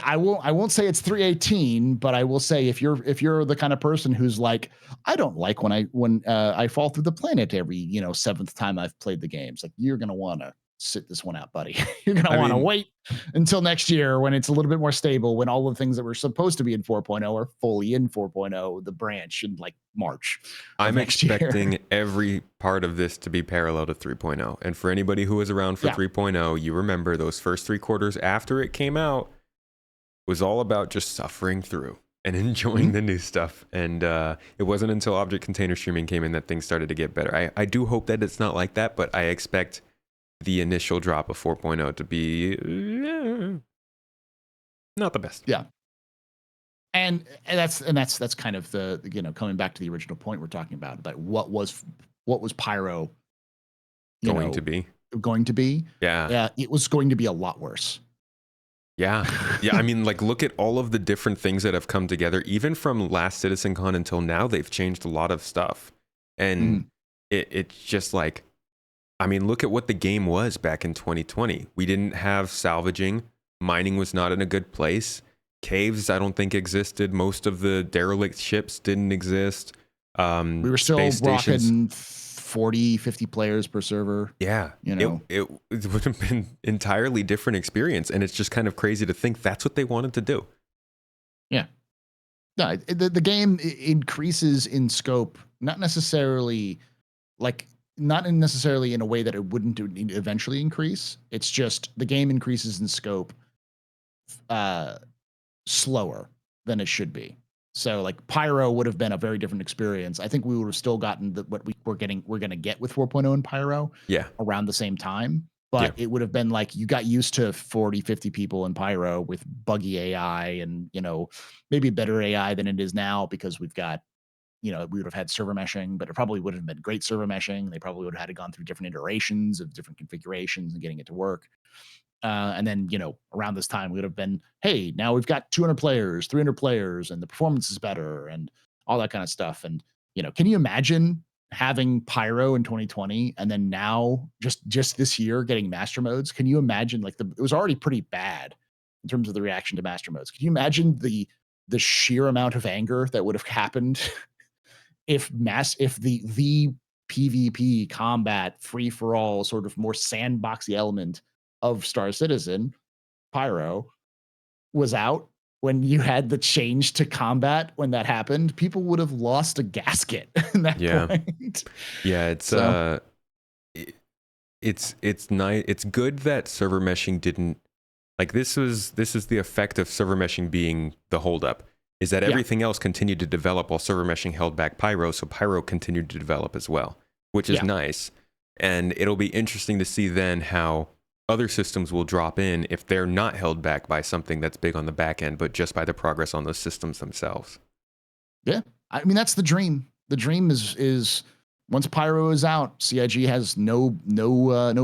I won't say it's 318, but I will say, if you're the kind of person who's like, I don't like when I fall through the planet every 7th time I've played the games, like, you're gonna want to sit this one out, buddy. You're gonna want to wait until next year, when it's a little bit more stable, when all the things that were supposed to be in 4.0 are fully in 4.0, the branch, in like March. I'm expecting every part of this to be parallel to 3.0. And for anybody who was around for 3.0, you remember those first 3 quarters after it came out was all about just suffering through and enjoying the new stuff. And it wasn't until object container streaming came in that things started to get better. I do hope that it's not like that, but I expect the initial drop of 4.0 to be not the best. Yeah. And that's kind of the coming back to the original point we're talking about what was Pyro going to be. Yeah, it was going to be a lot worse. Yeah. I mean, like, look at all of the different things that have come together, even from last CitizenCon until now. They've changed a lot of stuff, and it's just like, I mean, look at what the game was back in 2020. We didn't have salvaging. Mining was not in a good place. caves I don't think existed. Most of the derelict ships didn't exist. We were still space stations. rocking 40, 50 players per server. Yeah, You know, it would have been entirely different experience, and it's just kind of crazy to think that's what they wanted to do. yeah. No, the game increases in scope, not necessarily necessarily in a way that it wouldn't eventually increase. It's just the game increases in scope slower than it should be. So like Pyro would have been a very different experience. I think we would have still gotten what we're going to get with 4.0 and Pyro around the same time. But it would have been like you got used to 40, 50 people in Pyro with buggy AI and, maybe better AI than it is now because we've got, we would have had server meshing, but it probably would have been great server meshing. They probably would have had to gone through different iterations of different configurations and getting it to work. And then, around this time, we would have been, hey, now we've got 200 players, 300 players, and the performance is better and all that kind of stuff. And, can you imagine having Pyro in 2020 and then now just this year getting master modes? Can you imagine it was already pretty bad in terms of the reaction to master modes? Can you imagine the sheer amount of anger that would have happened if the PvP combat free for all sort of more sandboxy element of Star Citizen, Pyro, was out when you had the change to combat when that happened? People would have lost a gasket in that point. Yeah, it's nice. It's good that server meshing didn't this is the effect of server meshing being the holdup, is that everything else continued to develop while server meshing held back Pyro, so Pyro continued to develop as well, which is nice. And it'll be interesting to see then how other systems will drop in if they're not held back by something that's big on the back end, but just by the progress on those systems themselves. Yeah. I mean, that's the dream. The dream is once Pyro is out, CIG has no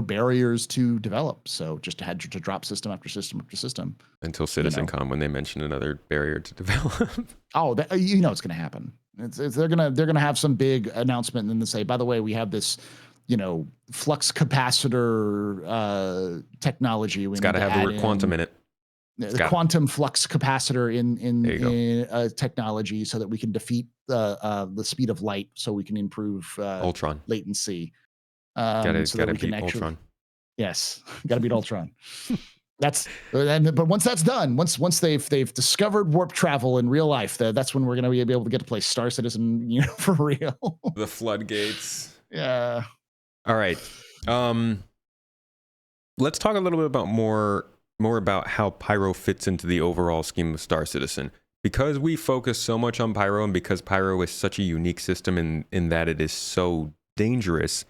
barriers to develop. So just had to drop system after system after system. Until CitizenCon, when they mention another barrier to develop. Oh, it's going to happen. They're gonna have some big announcement and then they say, by the way, we have this flux capacitor technology. It's got to have the word quantum in it. The quantum flux capacitor in technology, so that we can defeat the speed of light, so we can improve Ultron latency. Gotta beat Ultron. Yes, gotta beat Ultron. But once that's done, once they've discovered warp travel in real life, that's when we're gonna be able to get to play Star Citizen, for real. The floodgates. Yeah. All right. Let's talk a little bit about more about how Pyro fits into the overall scheme of Star Citizen. Because we focus so much on Pyro, and because Pyro is such a unique system in that it is so dangerous,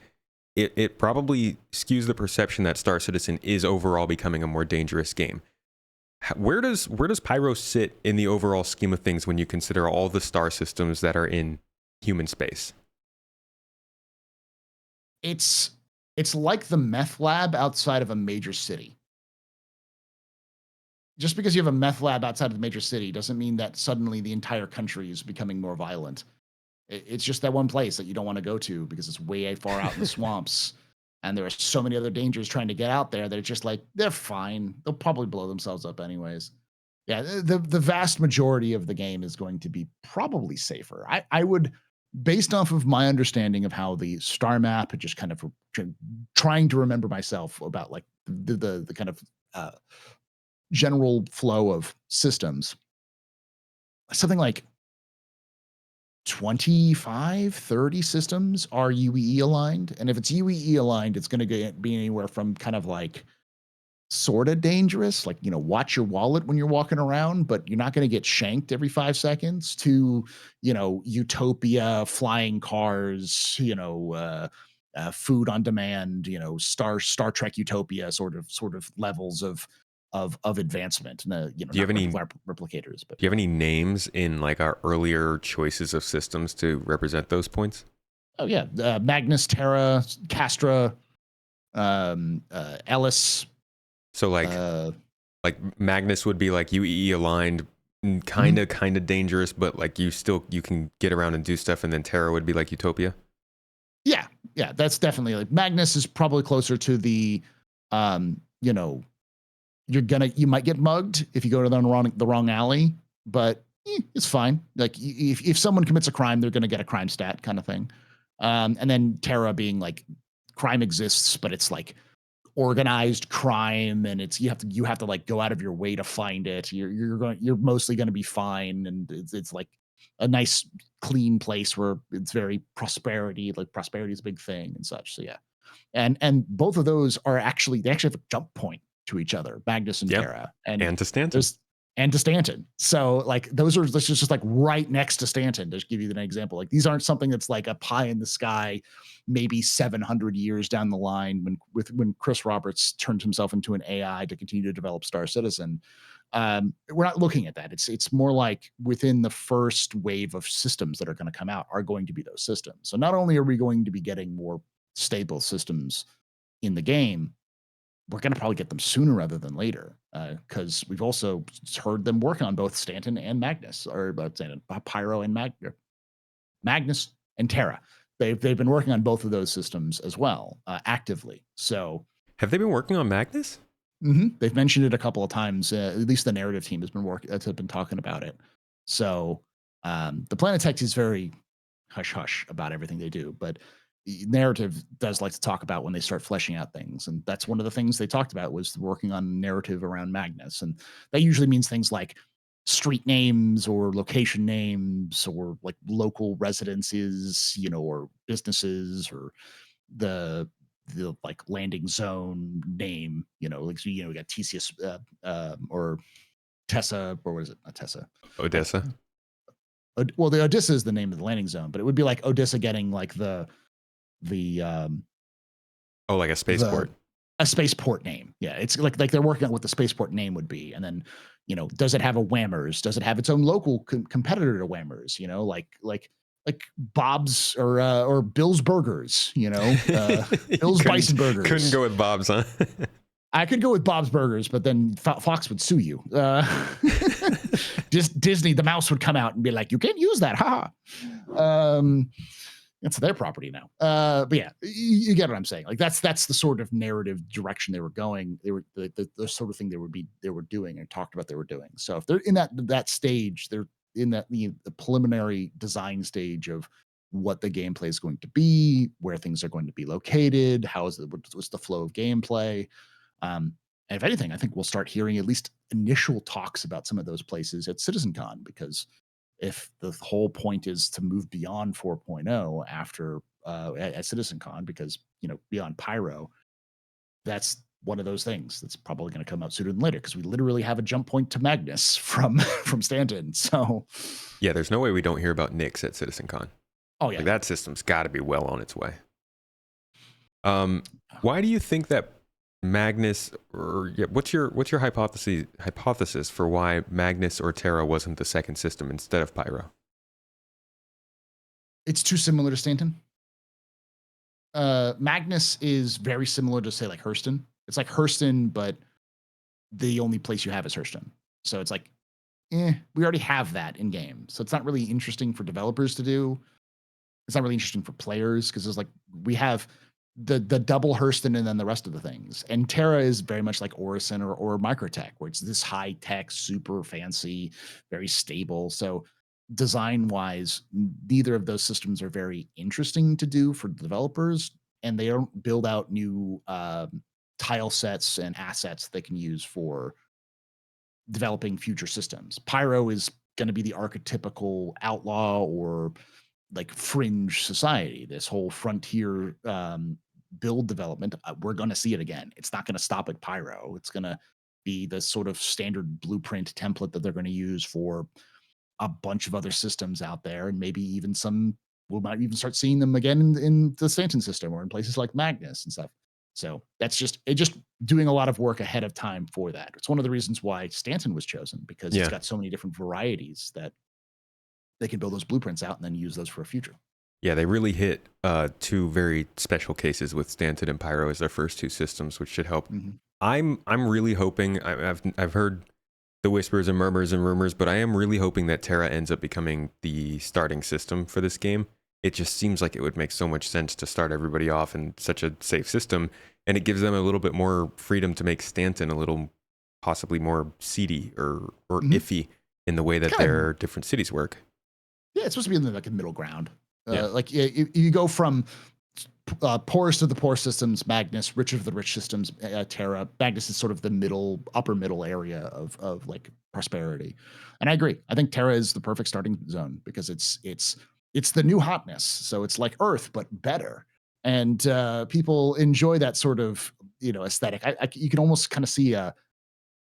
it probably skews the perception that Star Citizen is overall becoming a more dangerous game. Where does Pyro sit in the overall scheme of things when you consider all the star systems that are in human space? It's like the meth lab outside of a major city. Just because you have a meth lab outside of the major city doesn't mean that suddenly the entire country is becoming more violent. It's just that one place that you don't want to go to because it's way far out in the swamps. And there are so many other dangers trying to get out there that it's just like, they're fine. They'll probably blow themselves up anyways. Yeah, the vast majority of the game is going to be probably safer. I would, based off of my understanding of how the star map, just kind of trying to remember myself about like the kind of general flow of systems, something like 25, 30 systems are UEE aligned. And if it's UEE aligned, it's going to be anywhere from kind of like sort of dangerous, like, watch your wallet when you're walking around, but you're not going to get shanked every 5 seconds, to, utopia, flying cars, food on demand, Star Trek utopia sort of levels of advancement. Do you have any replicators? But do you have any names in like our earlier choices of systems to represent those points? Oh yeah, Magnus, Terra, Castra, Ellis. So like Magnus would be like UEE aligned, kind of dangerous, but like you can get around and do stuff. And then Terra would be like Utopia. Yeah, that's definitely like Magnus is probably closer to the you might get mugged if you go to the wrong alley, but it's fine. Like if someone commits a crime, they're gonna get a crime stat kind of thing. And then Terra being like crime exists, but it's like organized crime, and it's you have to like go out of your way to find it. You're mostly going to be fine, and it's like a nice clean place where it's very prosperity. Like prosperity is a big thing and such. So yeah, and both of those are they actually have a jump point to each other, Magnus and Terra, and to Stanton. And to Stanton. So like those are just like right next to Stanton, to give you an example. Like these aren't something that's like a pie in the sky, maybe 700 years down the line when Chris Roberts turned himself into an AI to continue to develop Star Citizen. We're not looking at that. It's more like within the first wave of systems that are going to come out are going to be those systems. So not only are we going to be getting more stable systems in the game, we're going to probably get them sooner rather than later, because we've also heard them work on both Stanton and Magnus, or Stanton, Pyro and Magnus and Terra. They've been working on both of those systems as well, actively. So have they been working on Magnus? Mm-hmm. They've mentioned it a couple of times. At least the narrative team has been talking about it. So the Planetech is very hush hush about everything they do, but narrative does like to talk about when they start fleshing out things, and that's one of the things they talked about was working on narrative around Magnus, and that usually means things like street names or location names or like local residences, or businesses, or the like landing zone name, like we got Theseus or Tessa, or what is it? Not Tessa. Odessa. Well, the Odessa is the name of the landing zone, but it would be like Odessa getting like the like a spaceport. A spaceport name. Yeah, it's like they're working on what the spaceport name would be, and then does it have a Whammers? Does it have its own local competitor to Whammers? Like Bob's or Bill's Burgers. Bill's Bison Burgers. Couldn't go with Bob's, huh? I could go with Bob's Burgers, but then Fox would sue you. Just Disney, the mouse would come out and be like, "You can't use that, haha." It's their property now. But yeah, you get what I'm saying. Like that's the sort of narrative direction they were going. They were the sort of thing they were doing and talked about they were doing. So if they're in that stage, they're in that the preliminary design stage of what the gameplay is going to be, where things are going to be located, what's the flow of gameplay. And if anything, I think we'll start hearing at least initial talks about some of those places at CitizenCon, because if the whole point is to move beyond 4.0 after at CitizenCon, because beyond Pyro, that's one of those things that's probably going to come out sooner than later, because we literally have a jump point to Magnus from Stanton. So yeah, there's no way we don't hear about Nyx at CitizenCon. Oh yeah, like, that system's got to be well on its way. Why do you think that Magnus, or what's your hypothesis for why Magnus or Terra wasn't the second system instead of Pyro? It's too similar to Stanton. Magnus is very similar to, say, like Hurston. It's like Hurston, but the only place you have is Hurston. So it's like, we already have that in game. So it's not really interesting for developers to do. It's not really interesting for players, because it's like we have the double Hurston and then the rest of the things. And Terra is very much like Orison or Microtech, where it's this high tech, super fancy, very stable. So design wise, neither of those systems are very interesting to do for developers, and they don't build out new tile sets and assets they can use for developing future systems. Pyro is going to be the archetypical outlaw or like fringe society, this whole frontier build development. We're going to see it again. It's not going to stop at Pyro. It's going to be the sort of standard blueprint template that they're going to use for a bunch of other systems out there, and maybe even we might even start seeing them again in the Stanton system or in places like Magnus and stuff. So that's just doing a lot of work ahead of time for that. It's one of the reasons why Stanton was chosen, because it's got so many different varieties that they can build those blueprints out and then use those for a future. Yeah, they really hit two very special cases with Stanton and Pyro as their first two systems, which should help. Mm-hmm. I'm really hoping, I've heard the whispers and murmurs and rumors, but I am really hoping that Terra ends up becoming the starting system for this game. It just seems like it would make so much sense to start everybody off in such a safe system, and it gives them a little bit more freedom to make Stanton a little possibly more seedy or Mhm. iffy in the way that Kind of, their different cities work. yeah, it's supposed to be in the, like a middle ground. Yeah. Like you go from poorest of the poor systems, Magnus, richer of the rich systems, Terra. Magnus is sort of the upper middle area of like prosperity, and I agree. I think Terra is the perfect starting zone because it's the new hotness. So it's like Earth but better, and people enjoy that sort of aesthetic. You can almost kind of see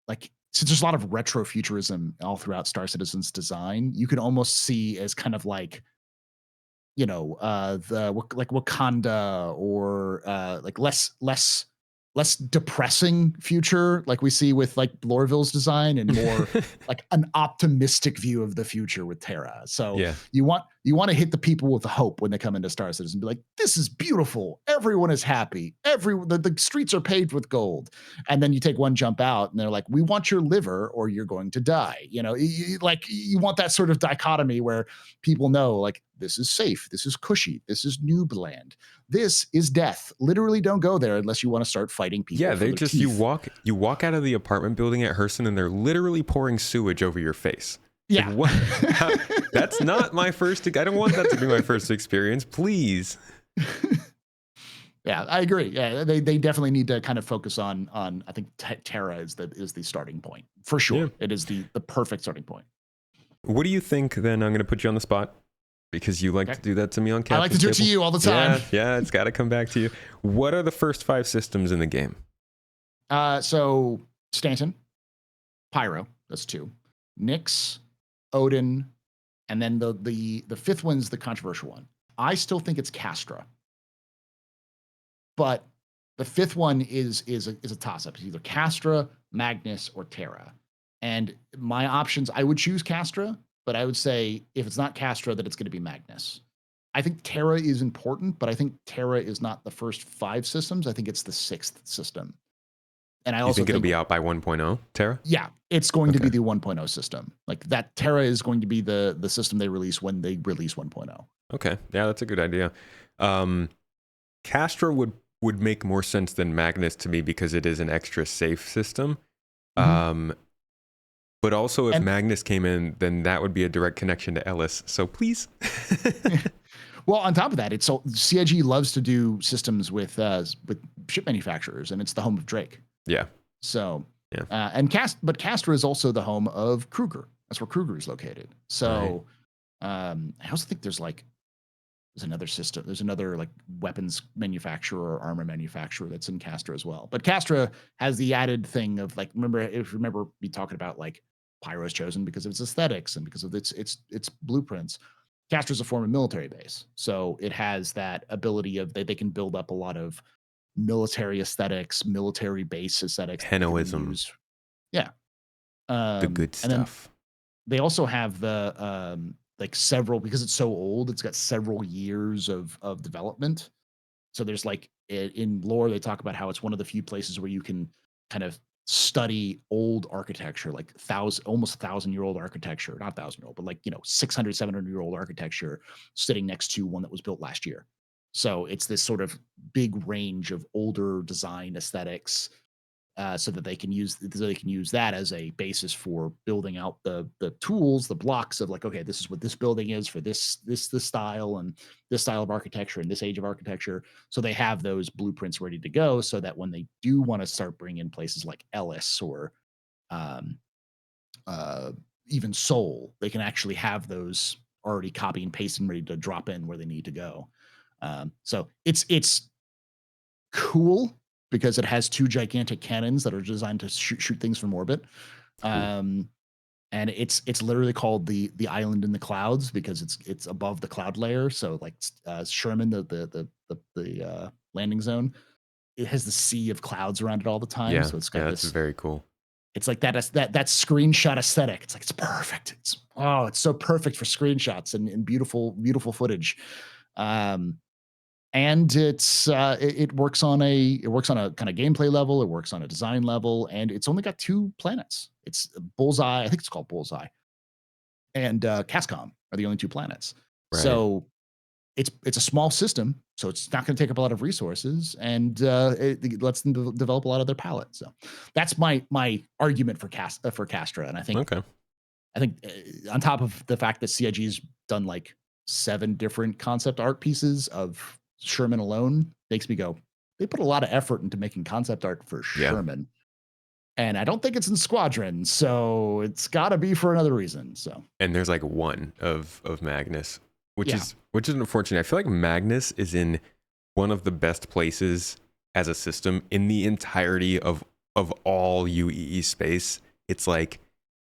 like since there's a lot of retro futurism all throughout Star Citizen's design, you can almost see as kind of like like Wakanda or like less depressing future like we see with like Lorville's design and more like an optimistic view of the future with Terra. So Yeah. you want to hit the people with the hope when they come into Star Citizen and be like, this is beautiful. Everyone is happy. The streets are paved with gold. And then you take one jump out and they're like, we want your liver or you're going to die. You want that sort of dichotomy where people know like this is safe, this is cushy, this is noob land, this is death. Literally don't go there unless you want to start fighting people Yeah, for they their just teeth. you walk out of the apartment building at Hurston and they're literally pouring sewage over your face. Like, Yeah. what? That's not my first. I don't want that to be my first experience. Please. Yeah, I agree. Yeah, they definitely need to kind of focus on I think Terra is the starting point for sure. Yeah. It is the perfect starting point. What do you think? Then I'm going to put you on the spot because you like Okay. to do that to me on Captain's I like to do it to Table. you all the time. Yeah, it's got to come back to you. What are the first 5 systems in the game? So Stanton, Pyro, that's 2. Nyx, Odin, and then the fifth one's the controversial one. I still think it's Castra. But the fifth one is a toss up. It's either Castra, Magnus, or Terra. And my options, I would choose Castra, but I would say if it's not Castra, that it's going to be Magnus. I think Terra is important, but I think Terra is not the first 5 systems. I think it's the 6th system. And I You also think it'll be out by 1.0, Terra? yeah, it's going to be Okay. the 1.0 system. Like that Terra is going to be the system they release when they release 1.0. Okay. Yeah, that's a good idea. Castra would make more sense than Magnus to me because it is an extra safe system. Mhm. But also if And Magnus came in, then that would be a direct connection to Ellis. So please. well, on top of that, it's so CIG loves to do systems with ship manufacturers, and it's the home of Drake. Yeah. So, Yeah. but Castra is also the home of Kruger. That's where Kruger is located. So, I also think there's another system. There's another like weapons manufacturer or armor manufacturer that's in Castra as well. But Castra has the added thing of like, remember me talking about like Pyro's chosen because of its aesthetics and because of its blueprints. Castra is a former military base, so it has that ability of they can build up a lot of military aesthetics, military base aesthetics that they can Henoism, use. Yeah, the good and then stuff. they also have the like several because it's so old. It's got several years of development. So there's like in lore they talk about how it's one of the few places where you can kind of study old architecture, like almost 1,000-year-old architecture, not 1,000-year-old, but like 600, 700-year-old architecture sitting next to one that was built last year. So it's this sort of big range of older design aesthetics so that they can use that as a basis for building out the tools, the blocks of like, okay, this is what this building is for this style and this style of architecture and this age of architecture. So they have those blueprints ready to go, so that when they do want to start bringing in places like Ellis or um, uh, even Seoul, they can actually have those already copy and paste and ready to drop in where they need to go. So it's cool because it has 2 gigantic cannons that are designed to shoot things from orbit. Cool. And it's literally called the island in the clouds because it's above the cloud layer. So like Sherman, the landing zone, it has the sea of clouds around it all the time. Yeah. So it's got Yeah, that's this. very cool. It's like that screenshot aesthetic. It's like it's perfect. It's so perfect for screenshots and beautiful footage. Um, and it works on a kind of gameplay level. It works on a design level, and it's only got 2 planets. It's Bullseye. I think it's called Bullseye, and Cascom are the only 2 planets. Right. So it's a small system, so it's not going to take up a lot of resources, and it lets them develop a lot of their palette. So that's my argument for Castra, and I think Okay. on top of the fact that CIG's done like 7 different concept art pieces of Sherman alone, makes me go, they put a lot of effort into making concept art for Yeah. Sherman. And I don't think it's in Squadron, so it's got to be for another reason. So, And there's like one of Magnus, which Yeah. is unfortunate. I feel like Magnus is in one of the best places as a system in the entirety of all UEE space. It's like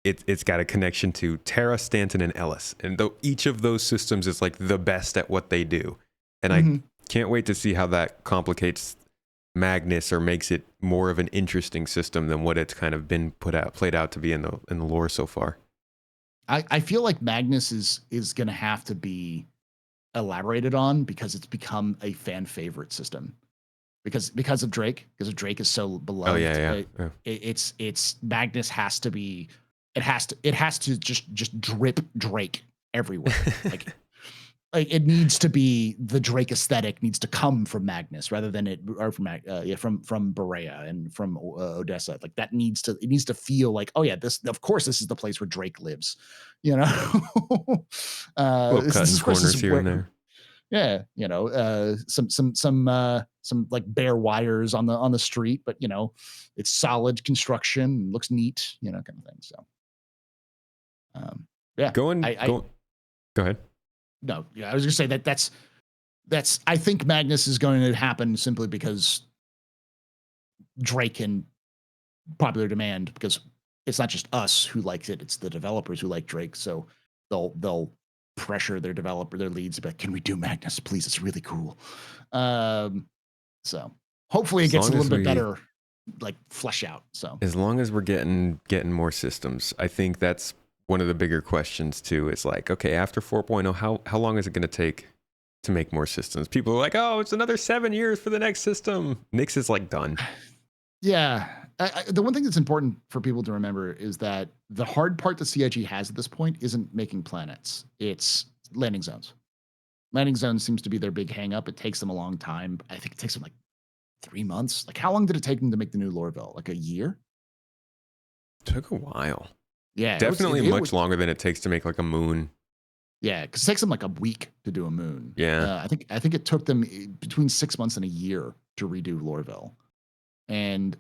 it's got a connection to Terra, Stanton, and Ellis, and though each of those systems is like the best at what they do, and I can't wait to see how that complicates Magnus or makes it more of an interesting system than what it's kind of been played out to be in the lore so far. I feel like Magnus is going to have to be elaborated on because it's become a fan favorite system. Because of Drake, because Drake is so beloved. Oh yeah. It's Magnus has to be. It has to just drip Drake everywhere. Like it needs to be, the Drake aesthetic needs to come from Magnus rather than from Berea and from Odessa. Like it needs to feel like, oh yeah, this is the place where Drake lives, you know. Little cutting corners here and there. Yeah, some like bare wires on the street, but it's solid construction, looks neat, kind of thing. So, yeah. Go ahead. No, yeah, I was gonna say that's I think Magnus is going to happen simply because Drake and popular demand, because it's not just us who likes it, it's the developers who like Drake, so they'll pressure their leads about, can we do Magnus, please? It's really cool. So hopefully it gets a little bit better, like flesh out. So as long as we're getting more systems, I think that's one of the bigger questions too. Is like, okay, after 4.0, how long is it going to take to make more systems? People are like, oh, it's another 7 years for the next system. Nyx is like done. Yeah. The one thing that's important for people to remember is that the hard part that CIG has at this point isn't making planets. It's landing zones. Landing zones seems to be their big hang up. It takes them a long time. I think it takes them like 3 months. Like, how long did it take them to make the new Lorville? Like a year? Took a while. Yeah. Definitely much longer than it takes to make like a moon. Yeah, because it takes them like a week to do a moon. Yeah. I think it took them between 6 months and a year to redo Lorville. And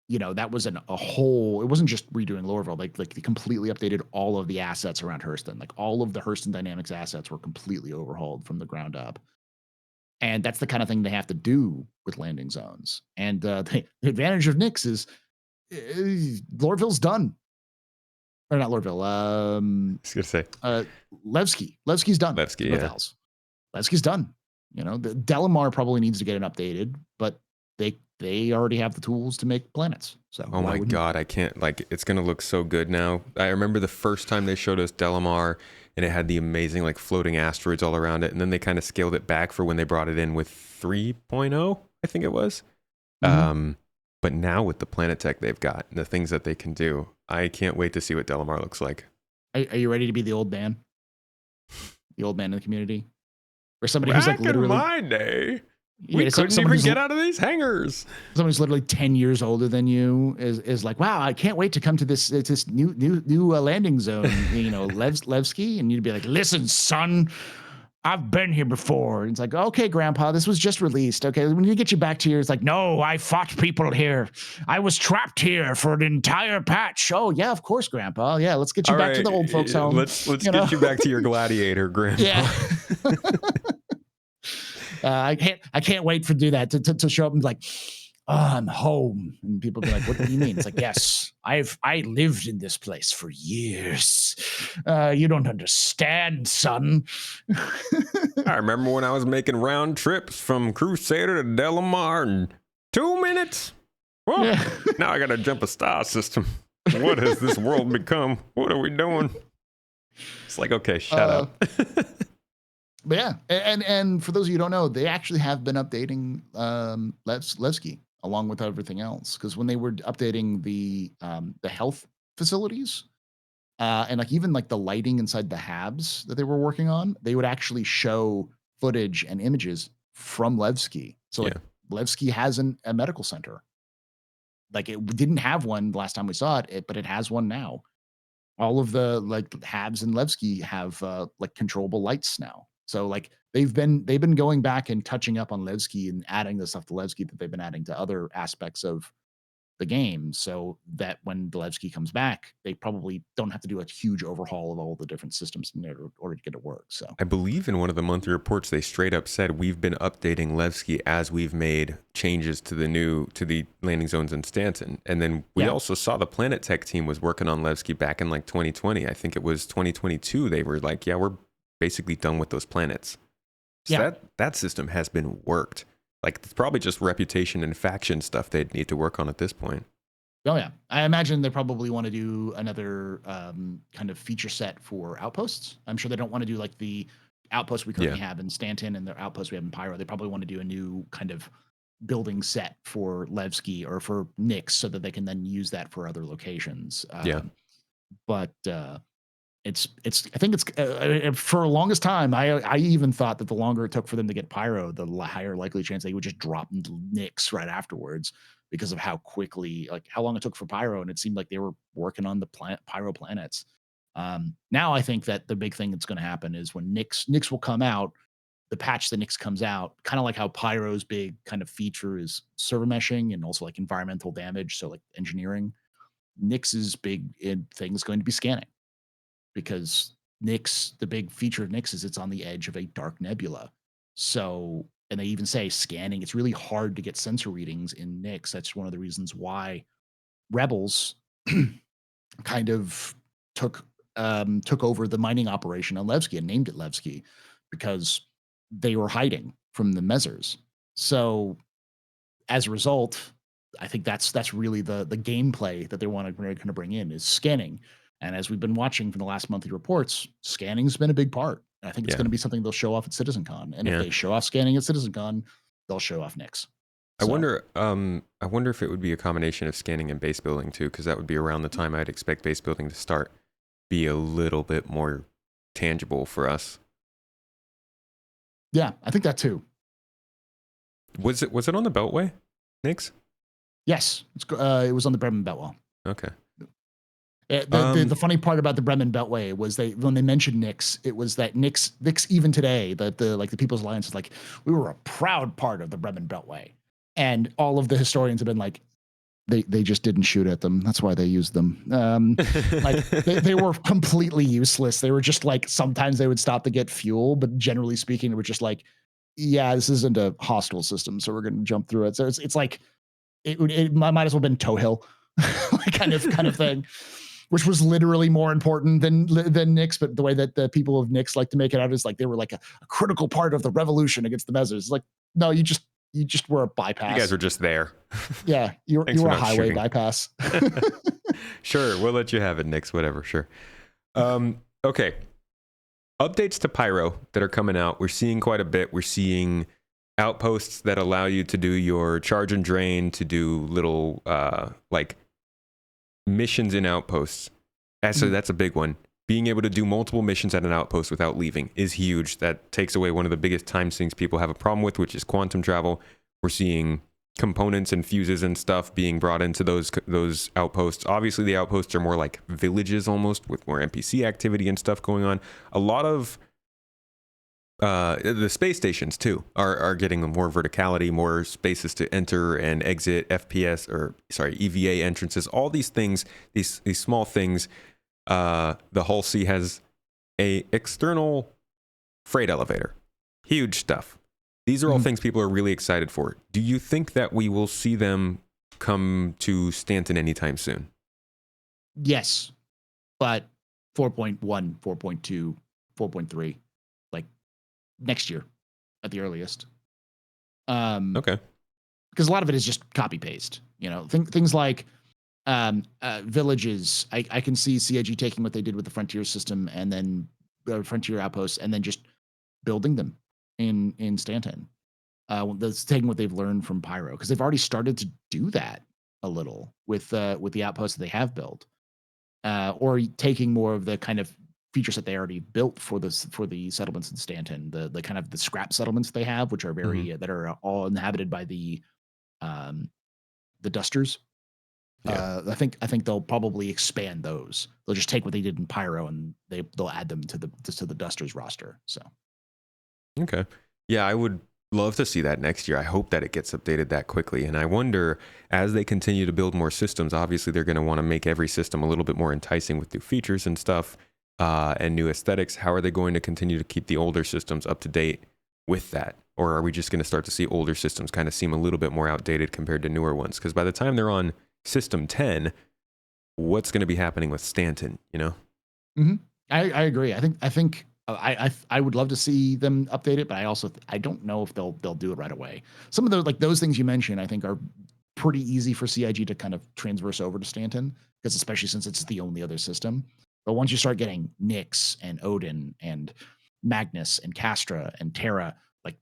that was a whole, it wasn't just redoing Lorville, like they completely updated all of the assets around Hurston. Like all of the Hurston Dynamics assets were completely overhauled from the ground up. And that's the kind of thing they have to do with landing zones. And the advantage of Nyx is Lorville's done. Or not Lorville. I was gonna say Levski. Levski's done. Levski, yeah. Levski's done. The Delamar probably needs to get it updated, but they already have the tools to make planets. So oh my god, I can't, like, it's gonna look so good now. I remember the first time they showed us Delamar and it had the amazing like floating asteroids all around it, and then they kind of scaled it back for when they brought it in with 3.0, I think it was. But now with the planet tech they've got and the things that they can do, I can't wait to see what Delamar looks like. Are you ready to be the old man? The old man in the community? Or somebody who's like literally... in my day, we couldn't even get out of these hangars. Someone who's literally 10 years older than you is like, wow, I can't wait to come to this new landing zone, Levski. And you'd be like, listen, son, I've been here before. And it's like, okay, grandpa, this was just released. Okay, when you get you back to here, it's like, no, I fought people here. I was trapped here for an entire patch. Oh, yeah, of course, grandpa. Yeah, let's get you back to the old folks home. Let's get you back to your gladiator, grandpa. Yeah. I can't wait for do that to show up and be like, oh, I'm home, and people be like, what do you mean? It's like, yes, I lived in this place for years. You don't understand, son. I remember when I was making round trips from Crusader to Delamar in 2 minutes. Well, now I gotta jump a star system. What has this world become? What are we doing? It's like, okay, shut up. But yeah, and for those of you who don't know, they actually have been updating Levski along with everything else, because when they were updating the health facilities and like even like the lighting inside the habs that they were working on, they would actually show footage and images from Levski. So like Yeah. Levski has a medical center. Like it didn't have one the last time we saw it, but it has one now. All of the like Habs and Levski have like controllable lights now. So like they've been going back and touching up on Levski and adding the stuff to Levski that they've been adding to other aspects of the game, so that when Delevsky comes back, they probably don't have to do a huge overhaul of all the different systems in order to get it work. So I believe in one of the monthly reports they straight up said we've been updating Levski as we've made changes to the landing zones in Stanton. And then we also saw the Planet Tech team was working on Levski back in like 2020. I think it was 2022. They were like, yeah, we're basically done with those planets. So that system has been worked. Like, it's probably just reputation and faction stuff they'd need to work on at this point. Oh, yeah. I imagine they probably want to do another kind of feature set for outposts. I'm sure they don't want to do like the outposts we currently have in Stanton and the outposts we have in Pyro. They probably want to do a new kind of building set for Levski or for Nyx so that they can then use that for other locations. But it's I think it's for the longest time I even thought that the longer it took for them to get Pyro, the higher likely chance they would just drop into Nyx right afterwards because of how quickly, like how long it took for Pyro, and it seemed like they were working on the Pyro planets. Now I think that the big thing that's going to happen is when Nyx will come out, the patch that Nyx comes out, kind of like how Pyro's big kind of feature is server meshing and also like environmental damage, so like engineering. Nyx's big thing is going to be scanning. Because Nyx, the big feature of Nyx is it's on the edge of a dark nebula. So, and they even say scanning, it's really hard to get sensor readings in Nyx. That's one of the reasons why Rebels kind of took over the mining operation on Levski and named it Levski because they were hiding from the Mezzers. So as a result, I think that's really the gameplay that they want to kind of bring in is scanning. And as we've been watching from the last monthly reports, scanning's been a big part. And I think it's going to be something they'll show off at CitizenCon. And if they show off scanning at CitizenCon, they'll show off Nyx. So. I wonder if it would be a combination of scanning and base building too, because that would be around the time I'd expect base building to start be a little bit more tangible for us. Yeah, I think that too. Was it on the Beltway, Nyx? Yes, it was on the Bremen Beltway. Okay. The funny part about the Bremen Beltway was when they mentioned Nyx, it was that Nyx even today, the People's Alliance is like, we were a proud part of the Bremen Beltway. And all of the historians have been like, they just didn't shoot at them. That's why they used them. Like they were completely useless. They were just like, sometimes they would stop to get fuel, but generally speaking, it was just like, yeah, this isn't a hostile system, so we're going to jump through it. So it's like, it might as well have been Toe Hill kind of thing. Which was literally more important than Nyx, but the way that the people of Nyx like to make it out is like they were like a critical part of the revolution against the Mezzers. It's like, no, you just were a bypass. You guys were just there. Yeah, you were a highway bypass. Sure, we'll let you have it, Nyx. Whatever, sure. Okay, updates to Pyro that are coming out. We're seeing quite a bit. We're seeing outposts that allow you to do your charge and drain, to do little like missions in outposts. So that's a big one. Being able to do multiple missions at an outpost without leaving is huge. That takes away one of the biggest time sinks people have a problem with, which is quantum travel. We're seeing components and fuses and stuff being brought into those outposts. Obviously, the outposts are more like villages almost, with more NPC activity and stuff going on. A lot of the space stations too are getting more verticality, more spaces to enter and exit, EVA entrances, all these things, these small things. The Hull C has a external freight elevator, huge stuff. These are all things people are really excited for. Do you think that we will see them come to Stanton anytime soon? Yes, but 4.1, 4.2, 4.3, like next year at the earliest. Okay. Because a lot of it is just copy paste. You know, things like villages. I can see CIG taking what they did with the Frontier system and then Frontier outposts and then just building them in Stanton. That's taking what they've learned from Pyro, because they've already started to do that a little with the outposts that they have built, or taking more of the kind of feature set they already built for this for the settlements in Stanton, the kind of the scrap settlements they have, which are very that are all inhabited by the dusters. Yeah. I think they'll probably expand those. They'll just take what they did in Pyro and they'll add them to the dusters roster. So Okay. Yeah, I would love to see that next year. I hope that it gets updated that quickly. And I wonder, as they continue to build more systems, obviously they're going to want to make every system a little bit more enticing with new features and stuff, and new aesthetics. How are they going to continue to keep the older systems up to date with that? Or are we just going to start to see older systems kind of seem a little bit more outdated compared to newer ones? Because by the time they're on System 10, what's going to be happening with Stanton, you know? Mhm. I agree. I think I would love to see them update it, but I don't know if they'll do it right away. Some of those like those things you mentioned, I think are pretty easy for CIG to kind of transverse over to Stanton, because especially since it's the only other system. But once you start getting Nyx and Odin and Magnus and Castra and Terra, like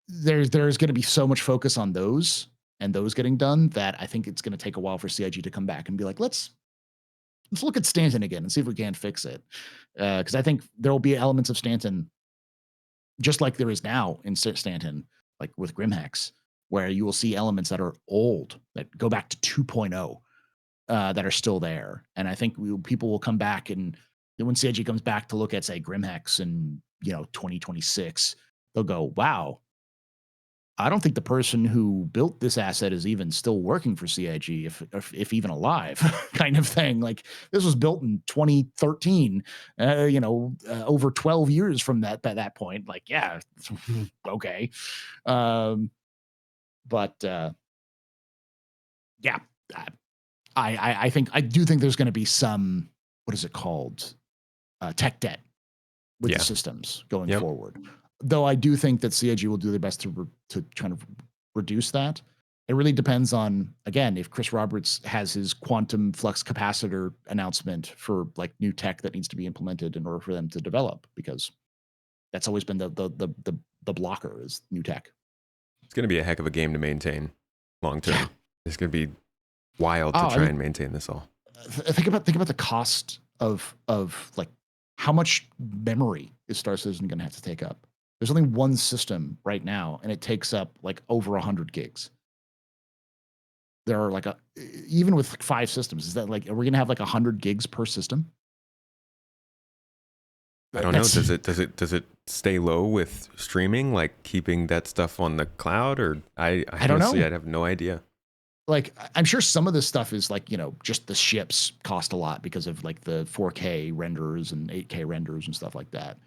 there's going to be so much focus on those and those getting done that I think it's going to take a while for CIG to come back and be like, let's look at Stanton again and see if we can't fix it. Because I think there will be elements of Stanton, just like there is now in Stanton, like with Grimhex, where you will see elements that are old, that go back to 2.0, that are still there. And I think people will come back, and when CIG comes back to look at, say, Grimhex in 2026, they'll go, wow, I don't think the person who built this asset is even still working for CIG, if even alive, kind of thing. Like this was built in 2013, over 12 years from that by that point. Like, yeah, okay, but yeah, I do think there's going to be some, what is it called, tech debt with the systems going forward. Though I do think that CIG will do their best to kind of reduce that. It really depends on, again, if Chris Roberts has his quantum flux capacitor announcement for like new tech that needs to be implemented in order for them to develop, because that's always been the blocker is new tech. It's going to be a heck of a game to maintain long term. Yeah. It's going to be wild to try and maintain this all. Think about the cost of like how much memory is Star Citizen going to have to take up? There's only one system right now, and it takes up like over 100 gigs. There are like even with 5 systems, is that like, are we going to have like 100 gigs per system? I don't know. Does it stay low with streaming, like keeping that stuff on the cloud, or I don't know. I'd have no idea. Like, I'm sure some of this stuff is like, just the ships cost a lot because of like the 4K renders and 8K renders and stuff like that.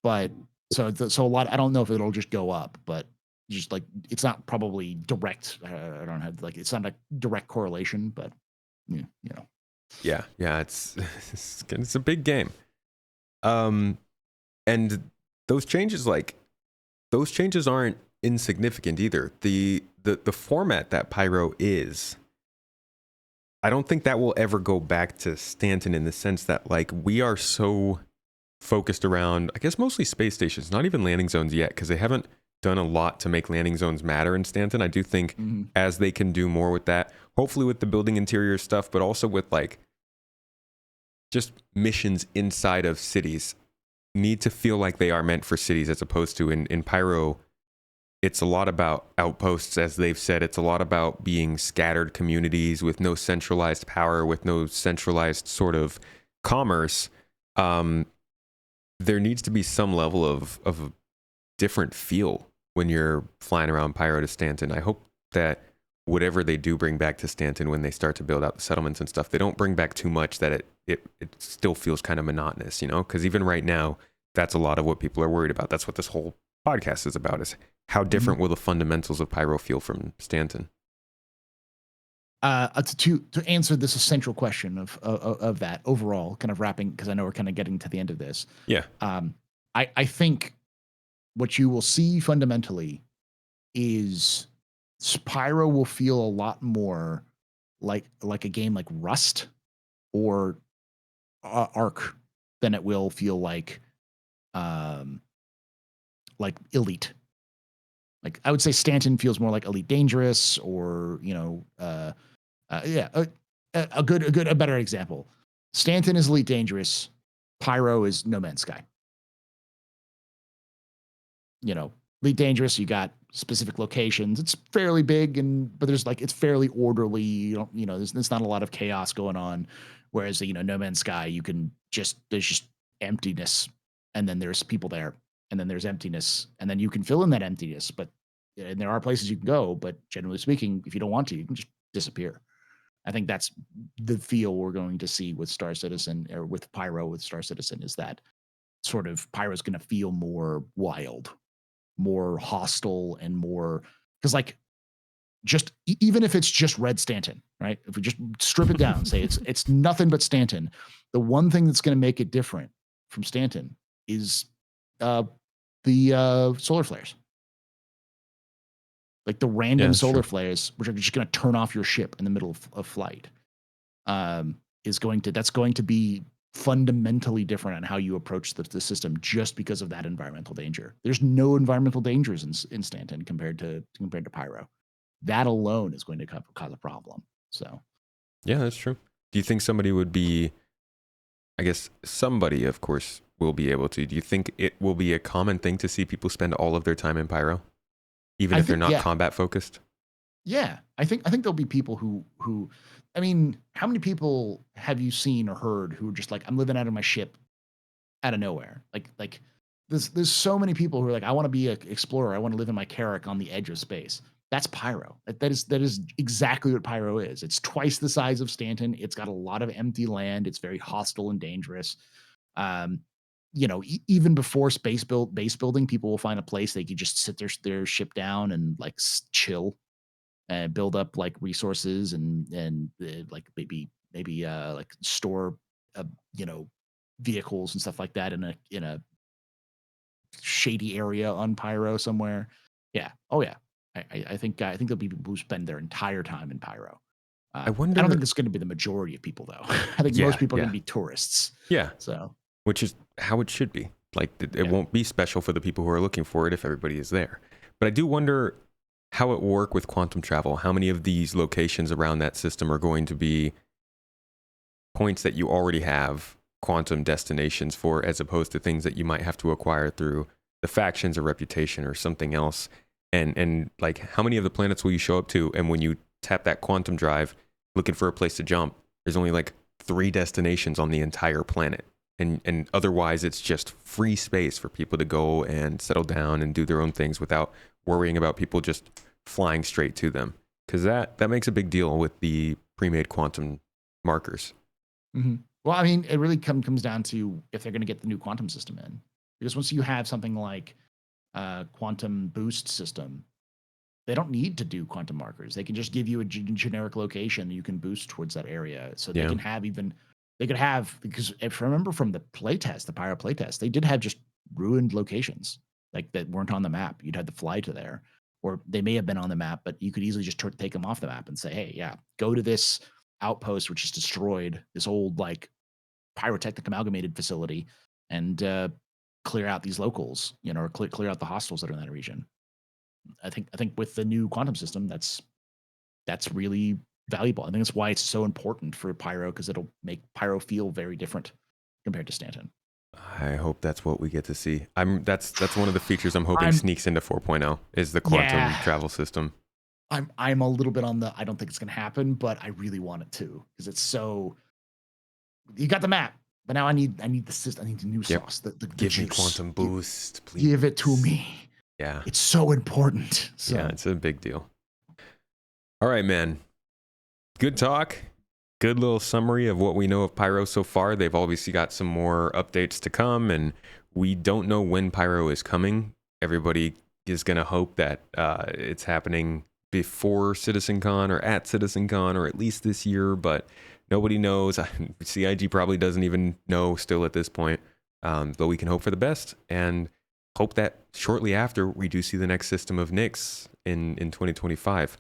But so a lot, I don't know if it'll just go up, but just like, it's not probably direct. I don't have like, it's not a direct correlation, but Yeah. It's a big game. And those changes aren't insignificant either. The format that Pyro is, I don't think that will ever go back to Stanton, in the sense that like we are so focused around, I guess, mostly space stations, not even landing zones yet, because they haven't done a lot to make landing zones matter in Stanton. I do think as they can do more with that, hopefully with the building interior stuff, but also with like just missions inside of cities, need to feel like they are meant for cities, as opposed to in Pyro, it's a lot about outposts, as they've said. It's a lot about being scattered communities with no centralized power, with no centralized sort of commerce. There needs to be some level of a different feel when you're flying around Pyro to Stanton. I hope that whatever they do bring back to Stanton when they start to build out the settlements and stuff, they don't bring back too much that it still feels kind of monotonous, because even right now, that's a lot of what people are worried about. That's what this whole podcast is about, is how different will the fundamentals of Pyro feel from Stanton? To answer this essential question of that overall, kind of wrapping, because I know we're kind of getting to the end of this. Yeah. I think what you will see fundamentally is Pyro will feel a lot more like a game like Rust or Ark than it will feel like Elite. Like I would say Stanton feels more like Elite Dangerous, or a better example. Stanton is Elite Dangerous. Pyro is No Man's Sky. You know, Elite Dangerous, you got specific locations. It's fairly big, but there's like, it's fairly orderly. There's not a lot of chaos going on. Whereas, No Man's Sky, there's just emptiness, and then there's people there, and then there's emptiness, and then you can fill in that emptiness. And there are places you can go, but generally speaking, if you don't want to, you can just disappear. I think that's the feel we're going to see with Star Citizen, or with Pyro with Star Citizen, is that sort of Pyro's going to feel more wild, more hostile, and more, because like, just even if it's just Red Stanton, right? If we just strip it down, say it's nothing but Stanton, the one thing that's going to make it different from Stanton is the solar flares. Like the random solar flares, which are just going to turn off your ship in the middle of flight, that's going to be fundamentally different on how you approach the system, just because of that environmental danger. There's no environmental dangers in Stanton compared to Pyro. That alone is going to cause a problem. So, yeah, that's true. Do you think somebody would be? I guess somebody, of course, will be able to. Do you think it will be a common thing to see people spend all of their time in Pyro, even if they're not combat focused? Yeah, I think there'll be people who, I mean, how many people have you seen or heard who are just like, I'm living out of my ship, out of nowhere? Like there's so many people who are like, I want to be an explorer. I want to live in my Carrack on the edge of space. That's Pyro. That is exactly what Pyro is. It's twice the size of Stanton. It's got a lot of empty land. It's very hostile and dangerous. Even before base building, people will find a place they could just sit their ship down and like chill and build up like resources and like maybe like store vehicles and stuff like that in a shady area on Pyro somewhere. Yeah. Oh yeah. I think there'll be people who spend their entire time in Pyro. I wonder. I don't think it's going to be the majority of people though. I think most people are going to be tourists. Yeah. So, which is how it should be. Like it won't be special for the people who are looking for it if everybody is there. But I do wonder how it will work with quantum travel. How many of these locations around that system are going to be points that you already have quantum destinations for, as opposed to things that you might have to acquire through the factions or reputation or something else? And like, how many of the planets will you show up to? And when you tap that quantum drive looking for a place to jump, there's only like 3 destinations on the entire planet. And otherwise, it's just free space for people to go and settle down and do their own things without worrying about people just flying straight to them. Because that makes a big deal with the pre-made quantum markers. Mm-hmm. Well, I mean, it really comes down to if they're going to get the new quantum system in. Because once you have something like quantum boost system, they don't need to do quantum markers. They can just give you a generic location. You can boost towards that area. So they can have because if I remember from the playtest, the Pyro playtest, they did have just ruined locations like that weren't on the map. You'd had to fly to there, or they may have been on the map, but you could easily just take them off the map and say, hey, yeah, go to this outpost, which is destroyed, this old like pyrotechnic amalgamated facility, and clear out these locals, or clear out the hostiles that are in that region. I think with the new quantum system, that's really valuable. I think that's why it's so important for Pyro, because it'll make Pyro feel very different compared to Stanton. I hope that's what we get to see. That's one of the features I'm hoping sneaks into 4.0 is the quantum travel system. I'm a little bit on I don't think it's going to happen, but I really want it to, because it's so. You got the map, but now I need the system. I need the new sauce. The Give juice. Me quantum boost, please. Give it to me. Yeah, it's so important. So. Yeah, it's a big deal. All right, man. Good talk. Good little summary of what we know of Pyro so far. They've obviously got some more updates to come, and we don't know when Pyro is coming. Everybody is going to hope that it's happening before CitizenCon or at CitizenCon, or at least this year, but nobody knows. CIG probably doesn't even know still at this point, but we can hope for the best and hope that shortly after we do see the next system of Nyx in 2025.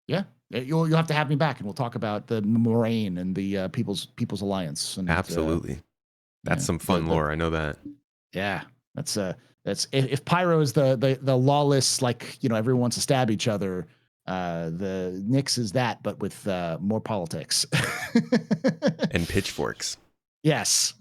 Yeah. You'll have to have me back, and we'll talk about the Moraine and the People's Alliance. And, absolutely, that's some fun lore. I know that. Yeah, that's if Pyro is the lawless, like everyone wants to stab each other. The Nyx is that, but with more politics and pitchforks. Yes.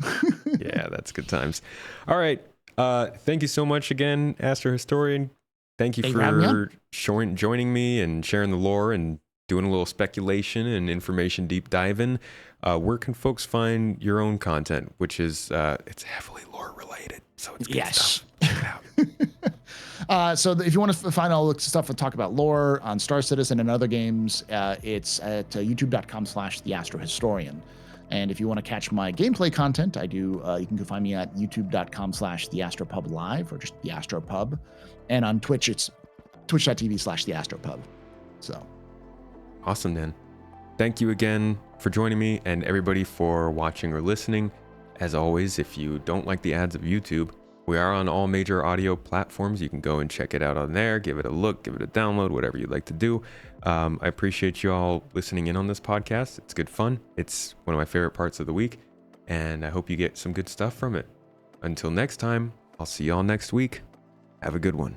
Yeah. Yeah, that's good times. All right. Thank you so much again, AstroHistorian. Thank you for joining me and sharing the lore and doing a little speculation and information deep diving. Where can folks find your own content, which is it's heavily lore related, so it's good stuff. Check it out. So if you want to find all the stuff and talk about lore on Star Citizen and other games, it's at youtube.com/TheAstroHistorian. And if you want to catch my gameplay content, I do. You can go find me at youtube.com/TheAstroPub Live or just TheAstroPub. And on Twitch, it's twitch.tv/TheAstroPub. So awesome, Dan. Thank you again for joining me and everybody for watching or listening. As always, if you don't like the ads of YouTube, we are on all major audio platforms. You can go and check it out on there, give it a look, give it a download, whatever you'd like to do. I appreciate you all listening in on this podcast. It's good fun. It's one of my favorite parts of the week, and I hope you get some good stuff from it. Until next time, I'll see you all next week. Have a good one.